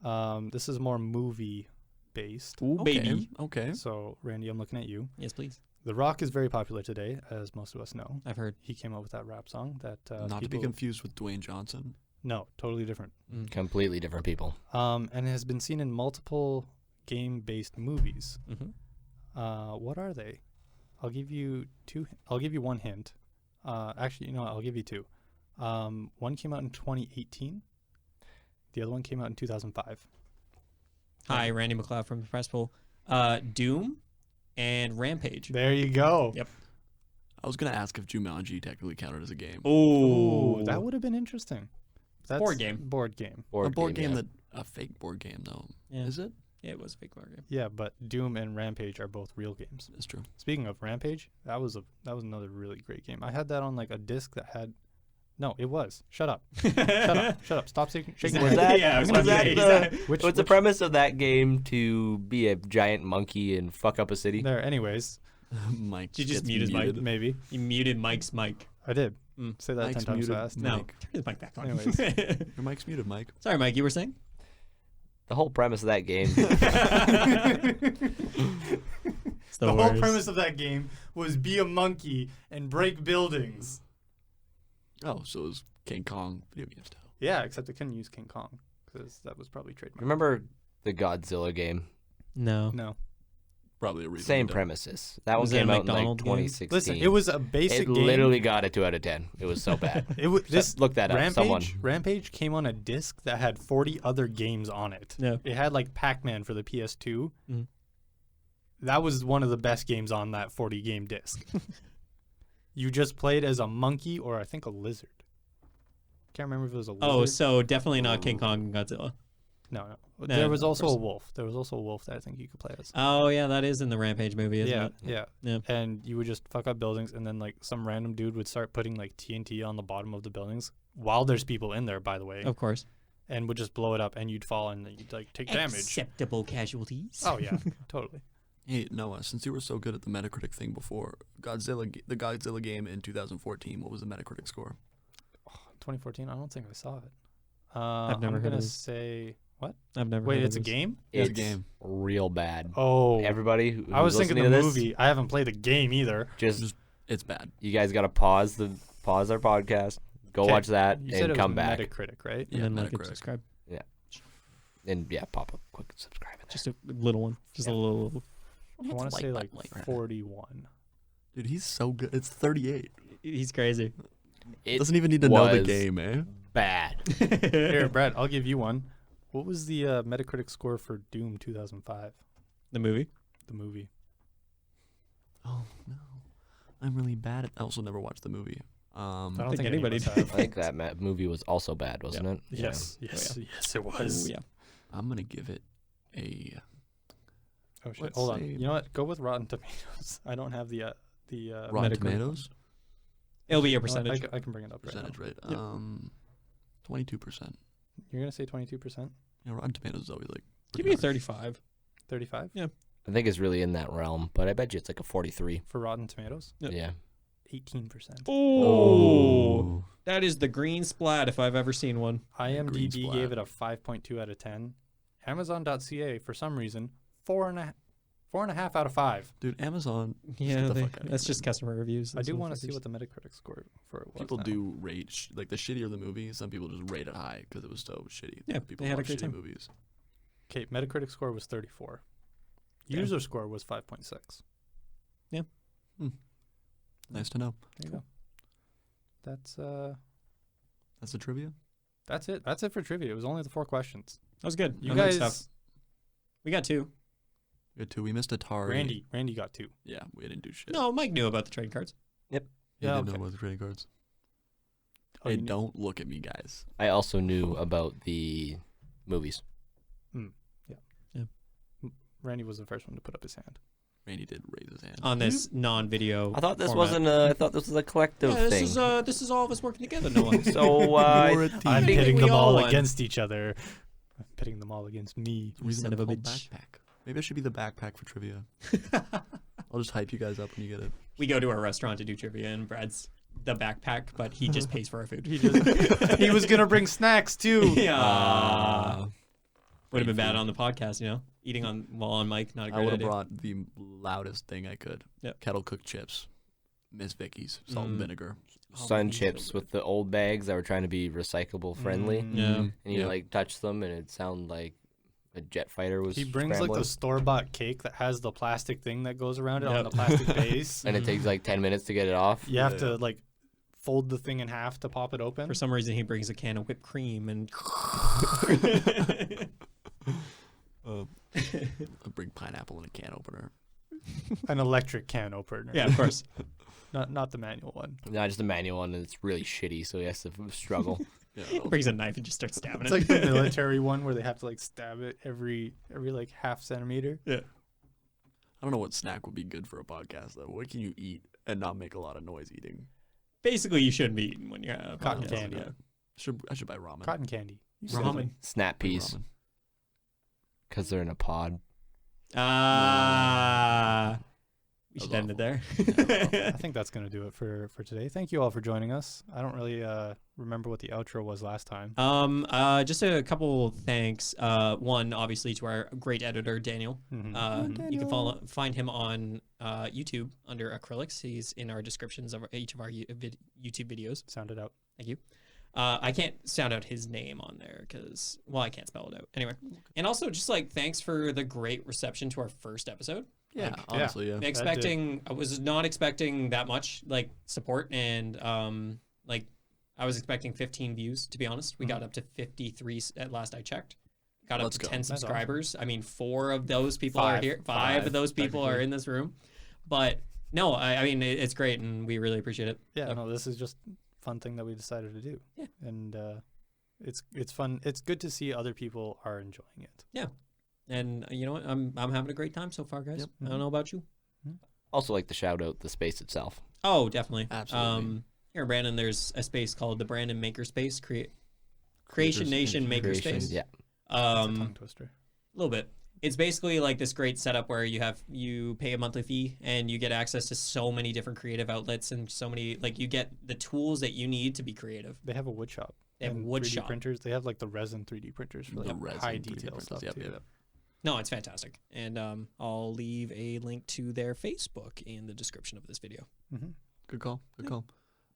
Mm. This is more movie based. Ooh, Okay. baby. Okay. So, Randy, I'm looking at you. Yes, please. The Rock is very popular today, as most of us know. I've heard. He came out with that rap song that Not to be people- confused with Dwayne Johnson. No, totally different. Completely different people. And has been seen in multiple game-based movies. Mm-hmm. What are they? I'll give you two. I'll give you one hint. Actually, you know, what, I'll give you two. One came out in 2018. The other one came out in 2005. Hi, Randy McLeod from the Press Pool. Doom and Rampage. There you go. Yep. I was gonna ask if Jumanji technically counted as a game. Ooh, Ooh, that would have been interesting. That's Board game. Board game. A board game yeah. that a fake board game though. Yeah. Is it? Yeah, it was a fake board game. Yeah, but Doom and Rampage are both real games. It's true. Speaking of Rampage, that was another really great game. I had that on like a disc that had. No, it was. Shut up. Shut up. Shut up. Stop shaking. Was that, Yeah, I was was gonna that say, the, Which, was the premise of that game to be a giant monkey and fuck up a city? there. Anyways, Mike. Did you just gets mute his mic? muted. maybe You muted Mike's mic. I did. Mm. Say that Mike's 10 times muted. fast. No, Mike. turn his mic back on. Anyways. Your mic's muted, Mike. Sorry, Mike. You were saying? The whole premise of that game. It's The whole worst. premise of that game was be a monkey and break buildings. Oh, so it was King Kong video game style. Yeah, except I couldn't use King Kong because that was probably trademarked. Remember the Godzilla game? No. No. Probably a reason. Same we don't. premises. That Was one it a came out in like McDonald's game? 2016. Listen, it was a basic It game. literally got a 2 out of 10. It was so bad. It was this Look that up. Rampage. Someone. Rampage came on a disc that had 40 other games on it. Yeah. It had like Pac-Man for the PS2. Mhm. That was one of the best games on that 40 game disc. You just played as a monkey or I think a lizard. Can't remember if it was a lizard. Oh, so definitely not King Kong and Godzilla. No. No, There was no, also a person. wolf. There was also a wolf that I think you could play as. Oh yeah, that is in the Rampage movie, isn't it? Yeah. Yeah. And you would just fuck up buildings, and then like some random dude would start putting like TNT on the bottom of the buildings while there's people in there, by the way, Of course. and would just blow it up, and you'd fall and you'd like take damage. Acceptable casualties. Oh yeah, totally. Hey Noah, since you were so good at the Metacritic thing before, the Godzilla game in 2014, what was the Metacritic score? 2014. I don't think I saw it. I've never I'm heard gonna of it. say what? I've never. Wait, heard it's a of this. game? It's a It's game. real bad. Oh, Everybody, I was who's thinking the listening to this, movie. I haven't played the game either. Just It's bad. you guys got to pause our podcast, go 'Kay. watch that, You said and it come was back, Metacritic, right? And Yeah, then like and Metacritic. subscribe. and pop a quick subscribe. In there. Just a little one. Just a little. I want to like say like button right 41. Dude, he's so good. It's 38. He's crazy. It Doesn't even need to know the was game, eh? bad. Here, Brad, I'll give you one. What was the Metacritic score for Doom 2005? The movie. The movie. Oh no, I'm really bad at. I also never watched the movie. I don't think think anybody any of us did. have. I think that movie was also bad, wasn't it? Yes, yes, yes, it was. Oh, yeah. I'm gonna give it a. Oh shit! Let's Hold on. say- You know what? Go with Rotten Tomatoes. I don't have the Rotten Metacritic. Tomatoes It'll be a you know what? percentage. I can bring it up right percentage now. rate. Yep. 22%. You're gonna say 22%, Yeah, Rotten Tomatoes is always like. Give pretty me a high. 35. 35 I think it's really in that realm, but I bet you it's like a 43. for Rotten Tomatoes. Yep. Yeah. 18%. Oh, that is the green splat if I've ever seen one. IMDb splat. gave it a 5.2 out of 10. Amazon.ca for some reason 4.5 out of 5. Dude, Amazon. Yeah, the fuck outta that's here, just man. customer reviews. I do want want to see what the Metacritic score for it was. People now. do rate like the shittier the movie. Some people just rate it high because it was so shitty. Yeah, people they had a watch great shitty time. movies. Okay, Metacritic score was 34. Okay. User score was 5.6. Nice to know. There you go. That's That's the trivia. that's it. That's it for trivia. It was only the 4 questions. That was good. You I like guys, stuff. We got 2. We had 2. We missed Atari. Randy got 2. Yeah, we didn't do shit. No, Mike knew about the trading cards. He Yeah, didn't okay. know about the trading cards. Oh, Hey, you knew- don't look at me, guys. I also knew about the movies. Randy was the first one to put up his hand. Randy did raise his hand. On this non-video. I thought this format. wasn't a. I thought this was a collective Yeah, thing. this is all of us working together, Noah. So We're a team. I'm think pitting we them all all won. against each other. I'm pitting them all against me. The reason Son I'm of a called bitch. backpack. Maybe I should be the backpack for trivia. I'll just hype you guys up when you get it. We go to a restaurant to do trivia, and Brad's the backpack, but he just pays for our food. He was gonna bring snacks too. Yeah. Would have been great bad food. on the podcast, you know? Eating on while on mic, not a I great would have idea. brought the loudest thing I could. Yep. Kettle cooked chips. Miss Vicky's. Salt and Mm. vinegar. Sun he's so chips good. with the old bags that were trying to be recycle friendly, Mm. Yeah. and you Yeah. like touch them, and it sounded like a jet fighter was. He brings like scrambling. the store-bought cake that has the plastic thing that goes around it on Yep. the plastic base. and it takes like 10 minutes to get it off. You have Yeah. to like fold the thing in half to pop it open. For some reason, he brings a can of whipped cream and. I'll bring pineapple in a can opener. An electric can opener. Yeah, of course. Not the manual one. Not just a manual one, and it's really shitty, so he has to struggle. Yeah, He brings a knife and just starts stabbing It's it. like the military one where they have to like stab it every like half centimeter. I don't know what snack would be good for a podcast though. What can you eat and not make a lot of noise eating? Basically, you shouldn't be eating when you're Cotton podcast, candy. yeah. I should buy ramen. Cotton candy. Ramen. Snap Bring peas, ramen. because they're in a pod. We That should was end it awful. there. I think that's gonna do it for today. Thank you all for joining us. I don't really remember what the outro was last time. Just a couple thanks. One, obviously, to our great editor Daniel. Mhm. You can find him on YouTube under Acryliks. He's in our descriptions of each of our YouTube videos. Sound it out. Thank you. I can't sound out his name on there because, well, I can't spell it out. Anyway, and also just like thanks for the great reception to our first episode. Yeah, Like, honestly, yeah. I was not expecting that much like support, and like I was expecting 15 views, to be honest. We got up to 53 at last I checked. Got Let's up to go. 10 That's awesome. subscribers. I mean, 4 of those people are Five. here. 5 of those people are technically. in this room. But no, I mean it's great, and we really appreciate it. Yeah, So, no, this is just a fun thing that we decided to do. Yeah. And it's fun. It's good to see other people are enjoying it. And you know what? I'm having a great time so far, guys. Yep. I don't know about you. Also like to shout out the space itself. Oh, definitely. Absolutely. Here in Brandon, there's a space called the Brandon Makerspace, Creation Creators- Nation Creation, Makerspace. yeah. It's a tongue twister. A little bit. It's basically like this great setup where you pay a monthly fee and you get access to so many different creative outlets and so many, like, you get the tools that you need to be creative. They have a wood shop. They have and wood 3D shop. printers. They have like the resin 3D printers for The like resin high 3D detail printers, stuff yep, too. yep. No, it's fantastic. And I'll leave a link to their Facebook in the description of this video. Mm-hmm. Good call. Good call.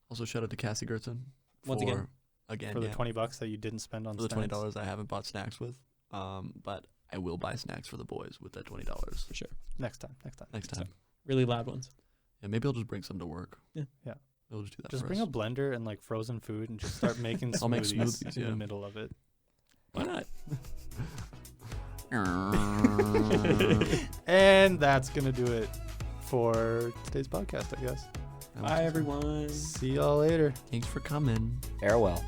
Also, shout out to Cassie Gertzen. Once again. For the $20 that you didn't spend on For the snacks. $20 I haven't bought snacks with. But I will buy snacks for the boys with that $20. For sure. Next time. Next time. Really loud ones. Yeah, maybe I'll just bring some to work. Yeah. Yeah. We'll just do that Just for bring us. a blender and like frozen food and just start making smoothies, I'll make smoothies, in yeah. the middle of it. Why not? And that's gonna do it for today's podcast, I guess. Bye, everyone. See y'all later. Thanks for coming. Farewell.